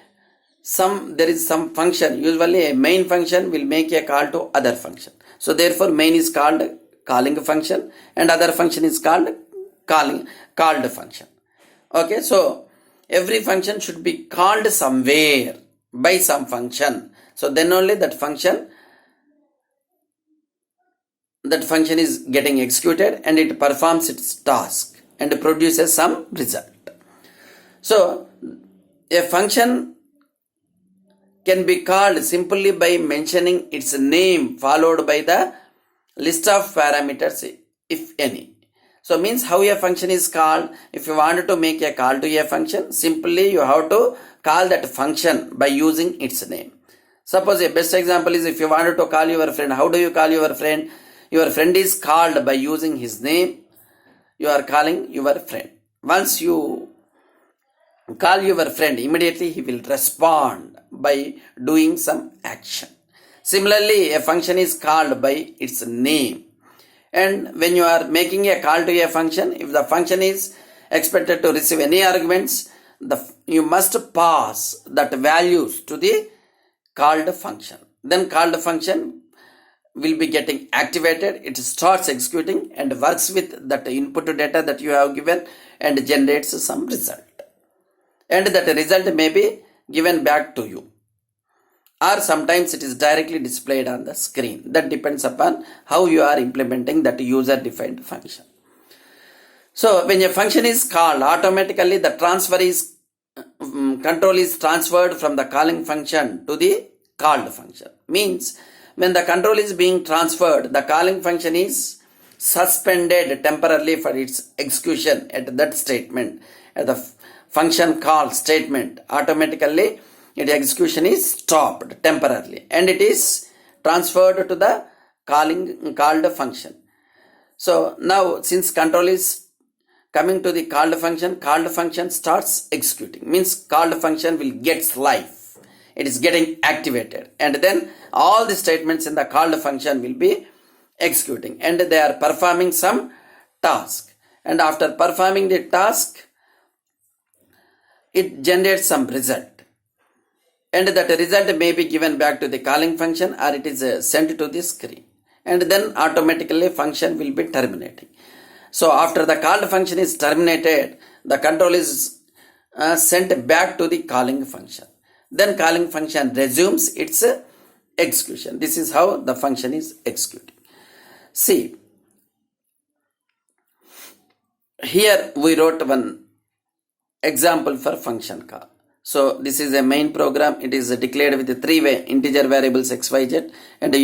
there is some function, usually a main function will make a call to other function. So therefore main is called calling function and other function is called called function. Okay, so every function should be called somewhere by some function. So then only that function is getting executed and it performs its task and produces some result. So a function can be called simply by mentioning its name followed by the list of parameters, if any. So means how a function is called. If you wanted to make a call to a function, simply you have to call that function by using its name. Suppose a best example is if you wanted to call your friend, how do you call your friend? Your friend is called by using his name. You are calling your friend. Once you call your friend, immediately he will respond by doing some action. Similarly, a function is called by its name. And when you are making a call to a function, if the function is expected to receive any arguments, you must pass that values to the called function. Then called function will be getting activated. It starts executing and works with that input data that you have given and generates some result. And that result may be given back to you, or sometimes it is directly displayed on the screen. That depends upon how you are implementing that user defined function. So when a function is called, automatically the control is transferred from the calling function to the called function. Means when the control is being transferred, the calling function is suspended temporarily for its execution at that statement. At the function call statement, automatically its execution is stopped temporarily and it is transferred to the called function. So now since control is coming to the called function starts executing. Means called function will get life. It is getting activated. And then all the statements in the called function will be executing. And they are performing some task. And after performing the task, it generates some result. And that result may be given back to the calling function or it is sent to the screen. And then automatically function will be terminating. So after the called function is terminated, the control is sent back to the calling function. Then calling function resumes its execution. This is how the function is executing. See, here we wrote one example for function call. So this is a main program. It is declared with three integer variables x, y, z, and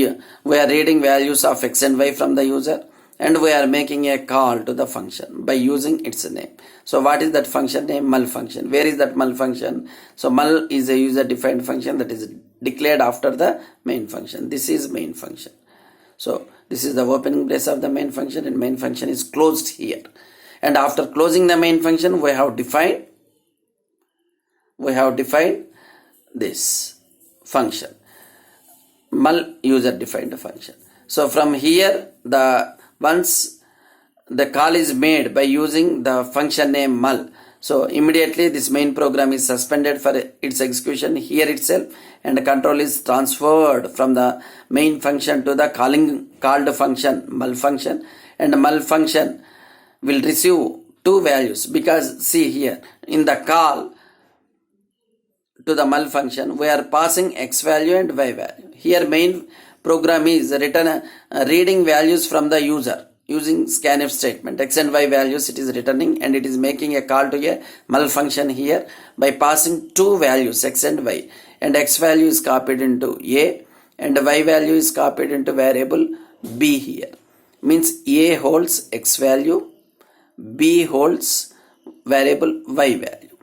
we are reading values of x and y from the user. And we are making a call to the function by using its name. So what is that function name? Mul function. Where is that mul function? So mul is a user defined function that is declared after the main function. This is main function. So this is the opening brace of the main function and main function is closed here. And after closing the main function, we have defined this function. Mul user defined function. So from here, once the call is made by using the function name mul, so immediately this main program is suspended for its execution here itself, and the control is transferred from the main function to the called function mul function, and the mul function will receive two values, because see here in the call to the mul function we are passing x value and y value. Here main program is reading values from the user using scanf statement. X and y values it is returning, and it is making a call to a mul function here by passing two values x and y, and x value is copied into a and y value is copied into variable b here. Means a holds x value, b holds variable y value.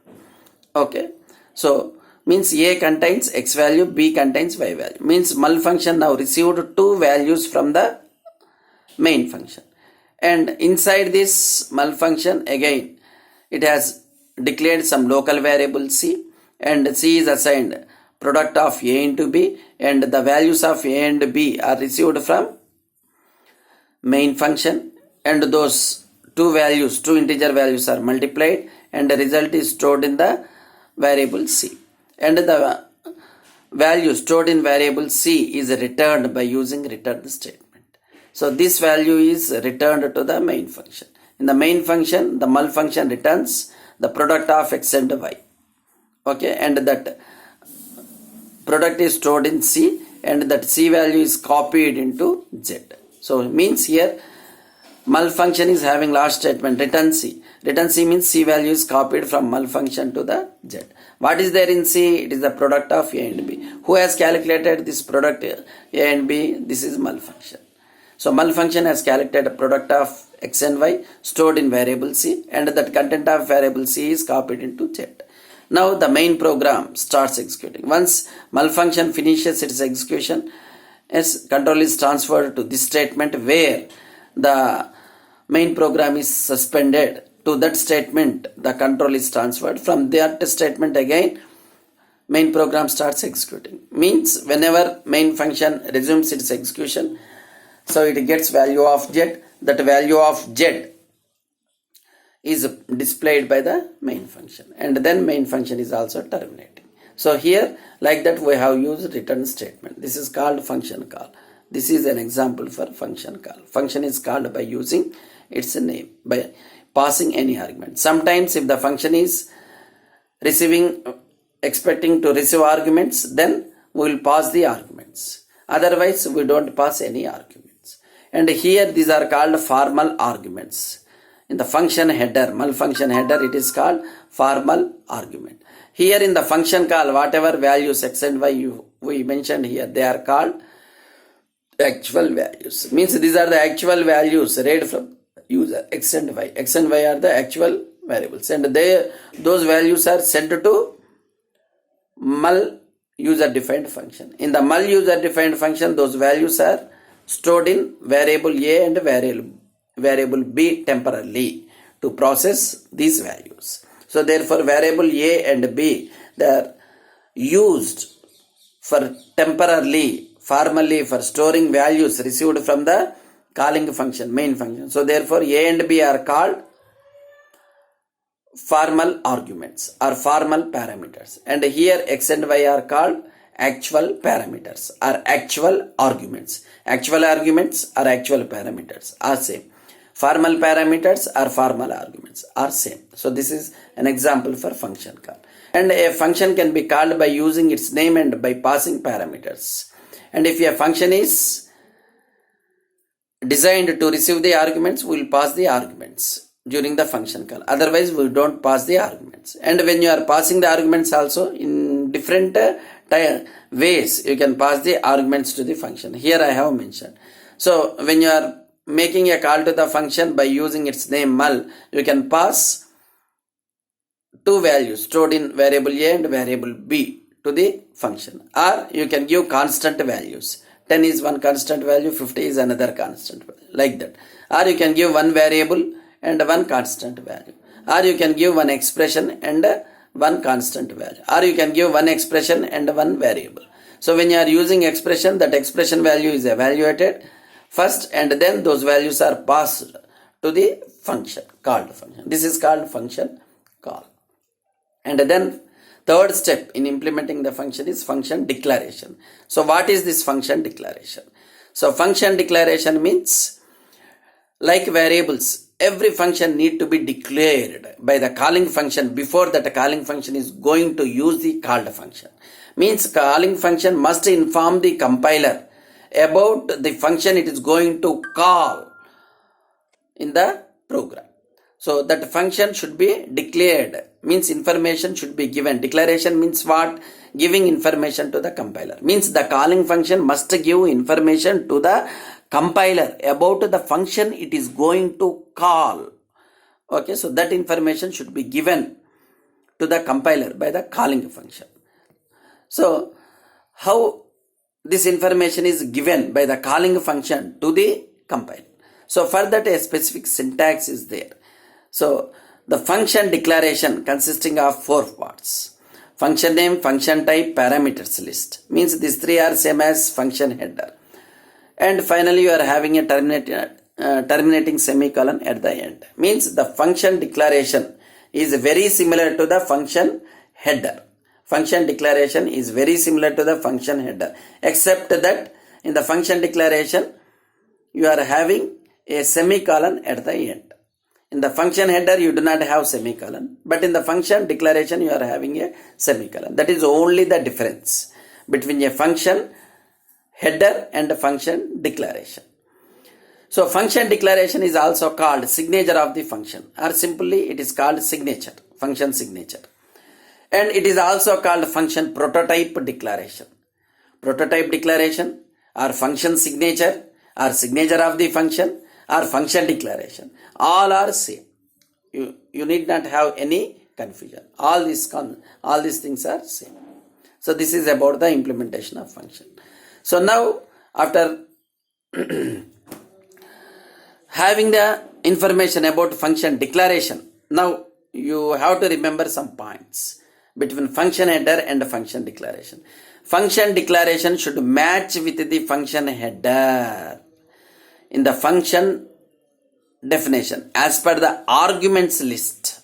Okay, so means a contains x value, b contains y value. Means mul function now received two values from the main function, and inside this mul function again it has declared some local variable c, and c is assigned product of a into b, and the values of a and b are received from main function, and those two integer values are multiplied, and the result is stored in the variable c. And the value stored in variable c is returned by using return statement. So this value is returned to the main function. In the main function, the mul function returns the product of x and y. Okay, and that product is stored in c, and that c value is copied into z. So it means here mul function is having last statement return c. Return c means c value is copied from mul function to the z. What is there in c? It is the product of a and b. Who has calculated this product a and b? This is mul function. So mul function has calculated a product of x and y stored in variable c, and that content of variable c is copied into z. Now the main program starts executing. Once mul function finishes its execution, control is transferred to this statement where the main program is suspended. To that statement the control is transferred. From that statement again main program starts executing. Means whenever main function resumes its execution, so it gets value of z. That value of z is displayed by the main function, and then main function is also terminating. So here like that we have used return statement. This is called function call. This is an example for function call. Function is called by using its name, by passing any argument. Sometimes if the function is expecting to receive arguments, then we will pass the arguments. Otherwise we don't pass any arguments. And here these are called formal arguments. In the function header, mul function header, it is called formal argument. Here in the function call, whatever values x and y we mentioned here, they are called actual values. Means these are the actual values read from user x and y. X and y are the actual variables, and those values are sent to mul user defined function. In the mul user defined function, those values are stored in variable a and variable b temporarily to process these values. So therefore variable a and b, they are used for temporarily, formally, for storing values received from the calling function, main function. So therefore a and b are called formal arguments or formal parameters, and here x and y are called actual parameters or actual arguments. Actual arguments or actual parameters are same. Formal parameters or formal arguments are same. So this is an example for function call. And a function can be called by using its name and by passing parameters. And if a function is designed to receive the arguments, we will pass the arguments during the function call. Otherwise, we don't pass the arguments. And when you are passing the arguments also in different ways, you can pass the arguments to the function. Here I have mentioned. So when you are making a call to the function by using its name mul, you can pass two values stored in variable a and variable b to the function, or you can give constant values. 10 is one constant value, 50 is another constant value, like that. Or you can give one variable and one constant value, or you can give one expression and one constant value, or you can give one expression and one variable. So when you are using expression, that expression value is evaluated first, and then those values are passed to the function, called function. This is called function call. And then third step in implementing the function is function declaration. So what is this function declaration? So function declaration means, like variables, every function need to be declared by the calling function before that calling function is going to use the called function. Means calling function must inform the compiler about the function it is going to call in the program. So that function should be declared, means information should be given. Declaration means what? Giving information to the compiler. Means the calling function must give information to the compiler about the function it is going to call. Okay, so that information should be given to the compiler by the calling function. So how this information is given by the calling function to the compiler? So for that a specific syntax is there. So the function declaration consisting of 4 parts: function name, function type, parameters list. Means these three are same as function header. And finally you are having a terminating semicolon at the end. Means the function declaration is very similar to the function header. Function declaration is very similar to the function header, except that in the function declaration you are having a semicolon at the end. In the function header you do not have semicolon, but in the function declaration you are having a semicolon. That is only the difference between a function header and a function declaration. So function declaration is also called signature of the function, or simply it is called signature, function signature. And it is also called function prototype declaration. Prototype declaration or function signature or signature of the function or function declaration, all are same. You need not have any confusion. All these things are same. So this is about the implementation of function. So now after having the information about function declaration, now you have to remember some points between function header and function declaration. Function declaration should match with the function header in the function definition as per the arguments list,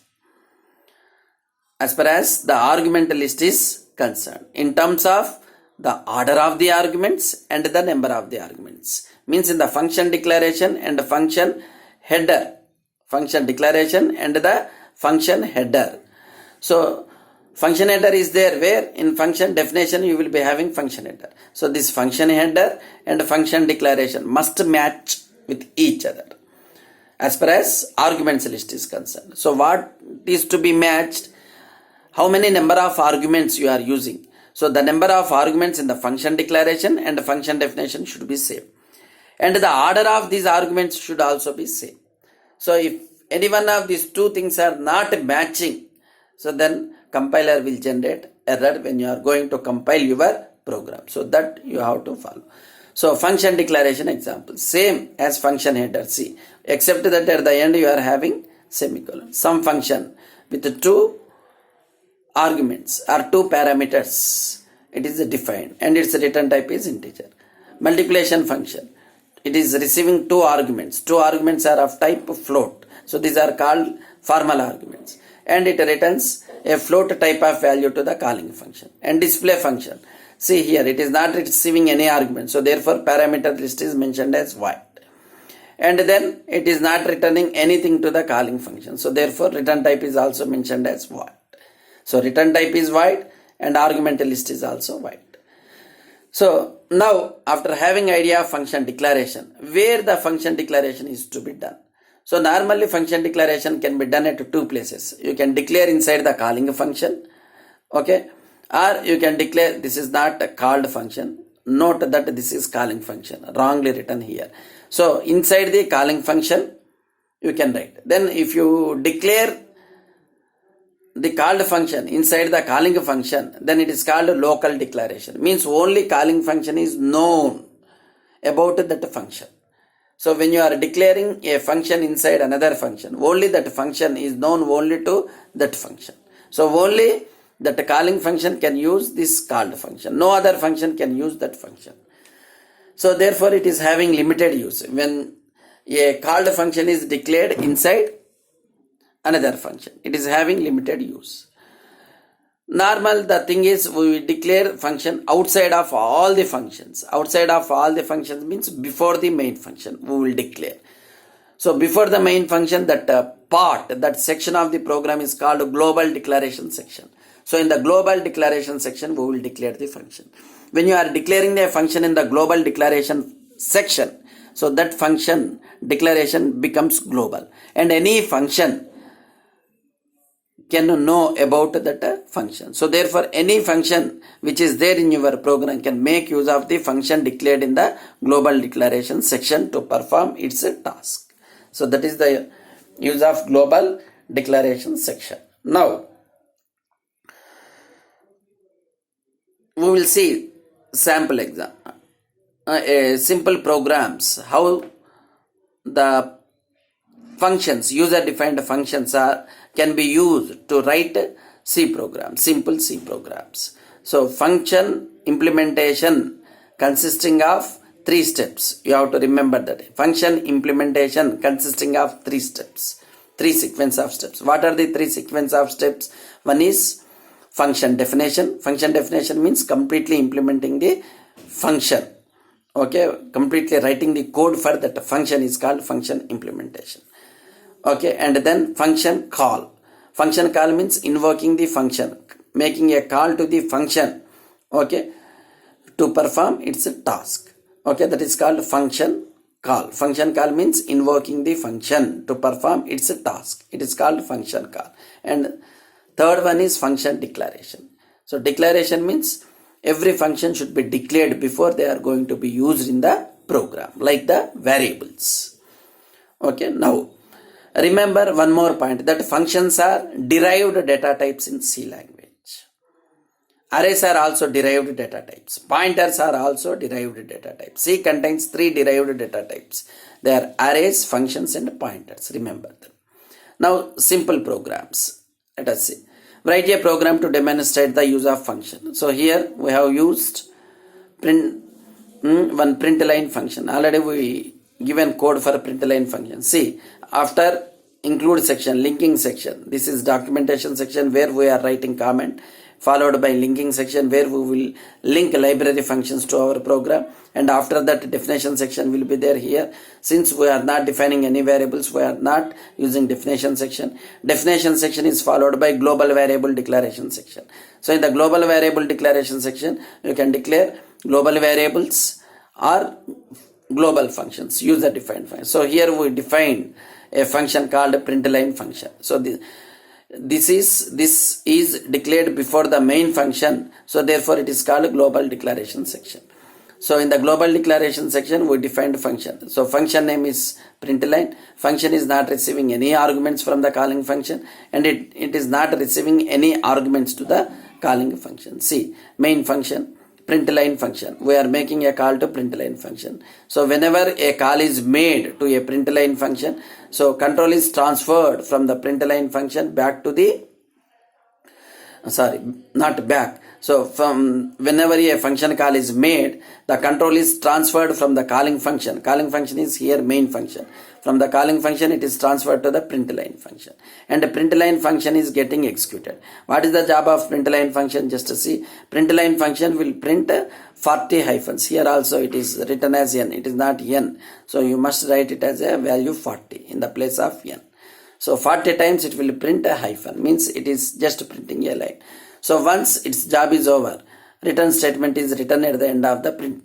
as far as the argument list is concerned, in terms of the order of the arguments and the number of the arguments. Means in the function declaration and the function header, function declaration and the function header. So function header is there, where in function definition you will be having function header. So this function header and function declaration must match with each other as far as arguments list is concerned. So what is to be matched? How many number of arguments you are using? So the number of arguments in the function declaration and the function definition should be same. and the order of these arguments should also be same. So if any one of these two things are not matching, so then compiler will generate error when you are going to compile your program. So that you have to follow. So function declaration example, same as function header, see, except that at the end you are having semicolon. Some function with two arguments or two parameters, it is defined and its return type is integer. Multiplication function, it is receiving two arguments. Two arguments are of type float. So these are called formal arguments. And it returns a float type of value to the calling function. And display function, see here, it is not receiving any argument. So therefore parameter list is mentioned as void. And then it is not returning anything to the calling function. So therefore return type is also mentioned as void. So return type is void and argument list is also void. So now after having idea of function declaration, where the function declaration is to be done. So normally function declaration can be done at two places. You can declare inside the calling function, okay, or you can declare this is not a called function. Note that this is calling function, wrongly written here. So inside the calling function you can write. Then if you declare the called function inside the calling function, then it is called local declaration. Means only calling function is known about that function. So when you are declaring a function inside another function, only that function is known only to that function. So only that calling function can use this called function. No other function can use that function. So therefore it is having limited use. When a called function is declared inside another function, it is having limited use. Normal, the thing is we declare function outside of all the functions. Outside of all the functions means before the main function we will declare. So before the main function, that part, that section of the program is called global declaration section. So in the global declaration section we will declare the function. When you are declaring a function in the global declaration section, so that function declaration becomes global and any function can know about that function. So therefore any function which is there in your program can make use of the function declared in the global declaration section to perform its task. So that is the use of global declaration section. Now we will see sample example, simple programs, how the functions, user defined functions can be used to write C programs, simple C programs. So function implementation consisting of 3 steps. You have to remember that. Function implementation consisting of 3 steps, 3 sequence of steps. What are the 3 sequence of steps? One is function definition. Function definition means completely implementing the function. Okay, completely writing the code for that function is called function implementation. Okay, and then function call. Function call means invoking the function, making a call to the function, okay, to perform its task. Okay, that is called function call. Function call means invoking the function to perform its task. It is called function call. And third one is function declaration. So declaration means every function should be declared before they are going to be used in the program, like the variables. Okay, now remember one more point, that functions are derived data types in C language. Arrays are also derived data types. Pointers are also derived data types. C contains 3 derived data types. They are arrays, functions and pointers. Remember them. Now simple programs. Let us see. Write a program to demonstrate the use of function. So here we have used one print line function. Already we given code for print line function. See, after include section, linking section, this is documentation section where we are writing comment, followed by linking section where we will link library functions to our program, and after that definition section will be there here. Since we are not defining any variables, we are not using definition section. Definition section is followed by global variable declaration section. So in the global variable declaration section, you can declare global variables or global functions, user defined functions. So here we define a function called println function. So this is declared before the main function. So therefore it is called global declaration section. So in the global declaration section, we defined function. So function name is println. Function is not receiving any arguments from the calling function, and it is not receiving any arguments to the calling function. See, main function, println function. We are making a call to println function. So whenever a call is made to a println function, so control is transferred from the println function back to the not back. So from whenever a function call is made, the control is transferred from the calling function. Calling function is here main function. From the calling function, it is transferred to the println function, and the println function is getting executed. What is the job of println function? Just to see, println function will print 40 hyphens. Here also it is written as n. It is not n. So you must write it as a value 40 in the place of n. So 40 times it will print a hyphen, means it is just printing a line. So once its job is over, return statement is written at the end of the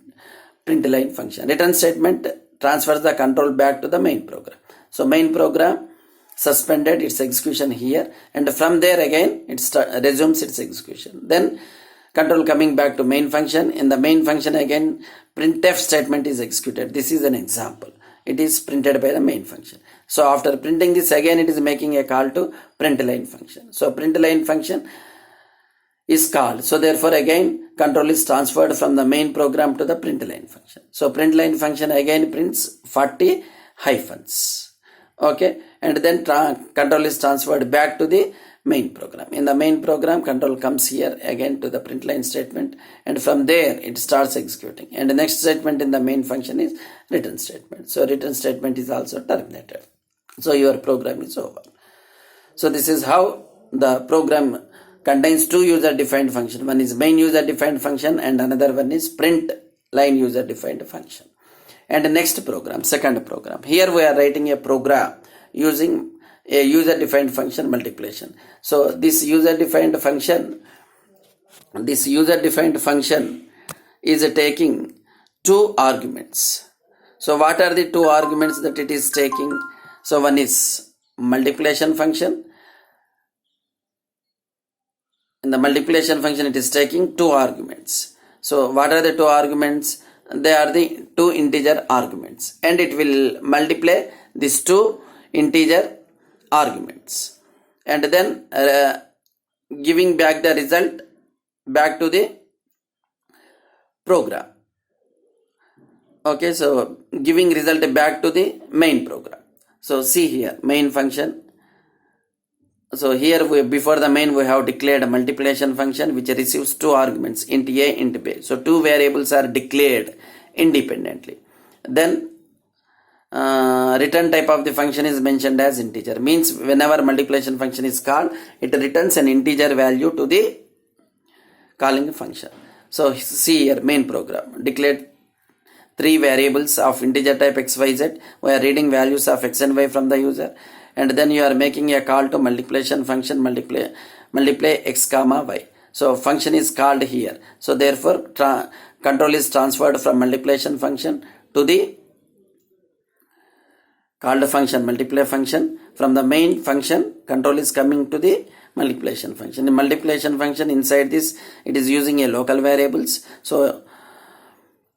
println function. Return statement transfers the control back to the main program. So main program suspended its execution here, and from there again it resumes its execution. Then control coming back to main function. In the main function again printf statement is executed. This is an example. It is printed by the main function. So after printing this again, it is making a call to println function. So println function is called. So therefore again control is transferred from the main program to the println function. So println function again prints 40 hyphens. Okay, and then control is transferred back to the main program. In the main program, control comes here again to the println statement, and from there it starts executing. And the next statement in the main function is return statement. So return statement is also terminated. So your program is over. So this is how the program contains two user-defined function. One is main user-defined function, and another one is print line user-defined function. And the next program, second program. Here we are writing a program using a user-defined function multiplication. So this user-defined function is taking two arguments. So what are the two arguments that it is taking? So one is multiplication function. In the multiplication function, it is taking two arguments. So what are the two arguments? They are the two integer arguments, and it will multiply these two integer arguments, and then giving back the result back to the program. Okay, so giving result back to the main program. So see here, main function. So here before the main we have declared a multiplication function which receives two arguments, int a, int b. So two variables are declared independently. Then return type of the function is mentioned as integer. Means whenever multiplication function is called, it returns an integer value to the calling function. So see here, main program declared three variables of integer type x, y, z. We are reading values of x and y from the user, and then you are making a call to multiplication function multiply x comma y. So function is called here. So therefore control is transferred from multiplication function to the called function multiply function. From the main function, control is coming to the multiplication function. The multiplication function, inside this it is using a local variables. So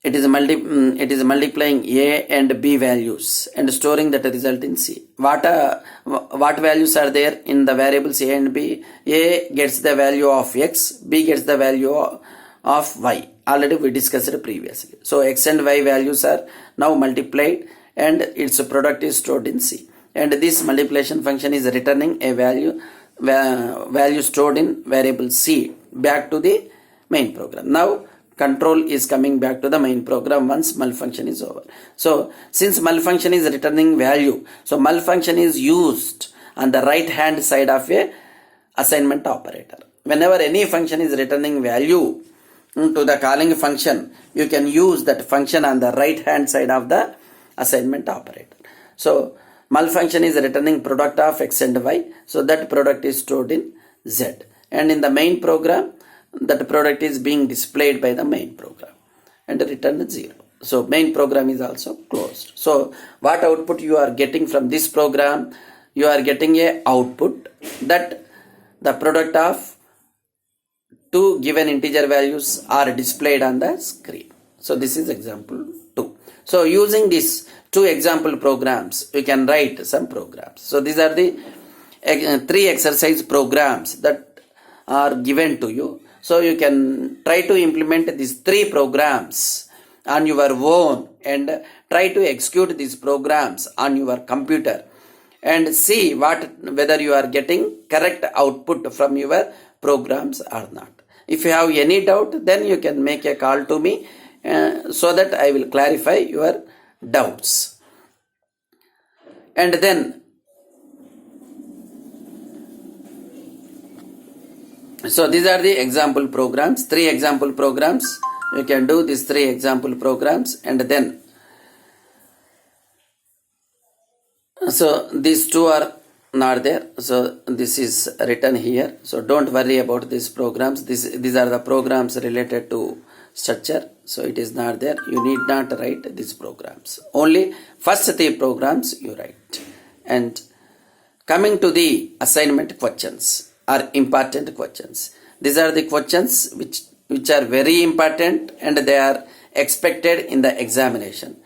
it is multiplying a and b values and storing that result in C. What values are there in the variables a and b? A gets the value of x, b gets the value of y. Already we discussed previously. So x and y values are now multiplied, and its product is stored in C. And this multiplication function is returning a value stored in variable C back to the main program. Now control is coming back to the main program once mul function is over. So since mul function is returning value, so mul function is used on the right hand side of a assignment operator. Whenever any function is returning value to the calling function, you can use that function on the right hand side of the assignment operator. So mul function is returning product of x and y, so that product is stored in Z, and in the main program that product is being displayed by the main program and return 0. So main program is also closed. So what output you are getting from this program? You are getting a output that the product of two given integer values are displayed on the screen. So this is example 2. So using these 2 example programs, we can write some programs. So these are the 3 exercise programs that are given to you. So you can try to implement these 3 programs on your own and try to execute these programs on your computer and see whether you are getting correct output from your programs or not. If you have any doubt, then you can make a call to me so that I will clarify your doubts. And then, so these are the example programs, 3 example programs. You can do these 3 example programs, and then, so these 2 are not there. So this is written here. So don't worry about these programs. These are the programs related to structure. So it is not there. You need not write these programs. Only first 3 programs you write. And coming to the assignment questions are important questions. These are the questions which are very important and they are expected in the examination.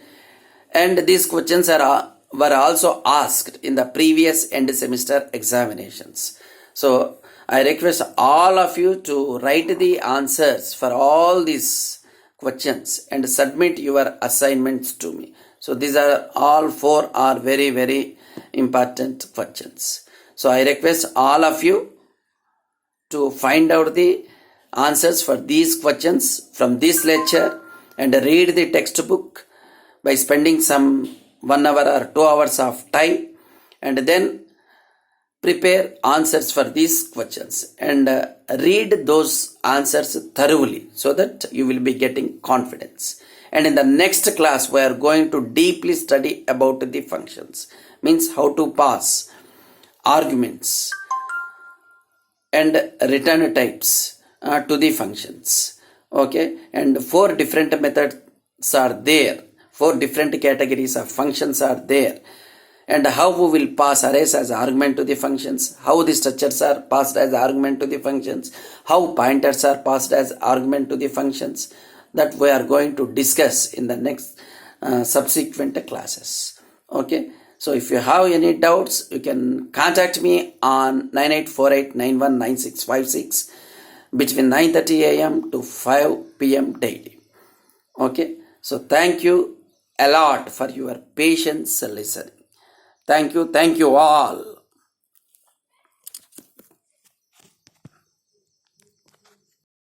And these questions were also asked in the previous end semester examinations. So I request all of you to write the answers for all these questions and submit your assignments to me. So these are all 4 are very, very important questions. So I request all of you to find out the answers for these questions from this lecture and read the textbook by spending some 1 hour or 2 hours of time, and then prepare answers for these questions and read those answers thoroughly so that you will be getting confidence. And in the next class, we are going to deeply study about the functions, means how to pass arguments and return types to the functions. Okay, and 4 different methods are there. 4 different categories of functions are there, and how we will pass arrays as argument to the functions, how the structures are passed as argument to the functions, how pointers are passed as argument to the functions, that we are going to discuss in the next subsequent classes. Okay, so if you have any doubts, you can contact me on 9848919656 between 9:30 a.m. to 5 p.m. daily. Okay, so thank you a lot for your patience listening. Thank you all.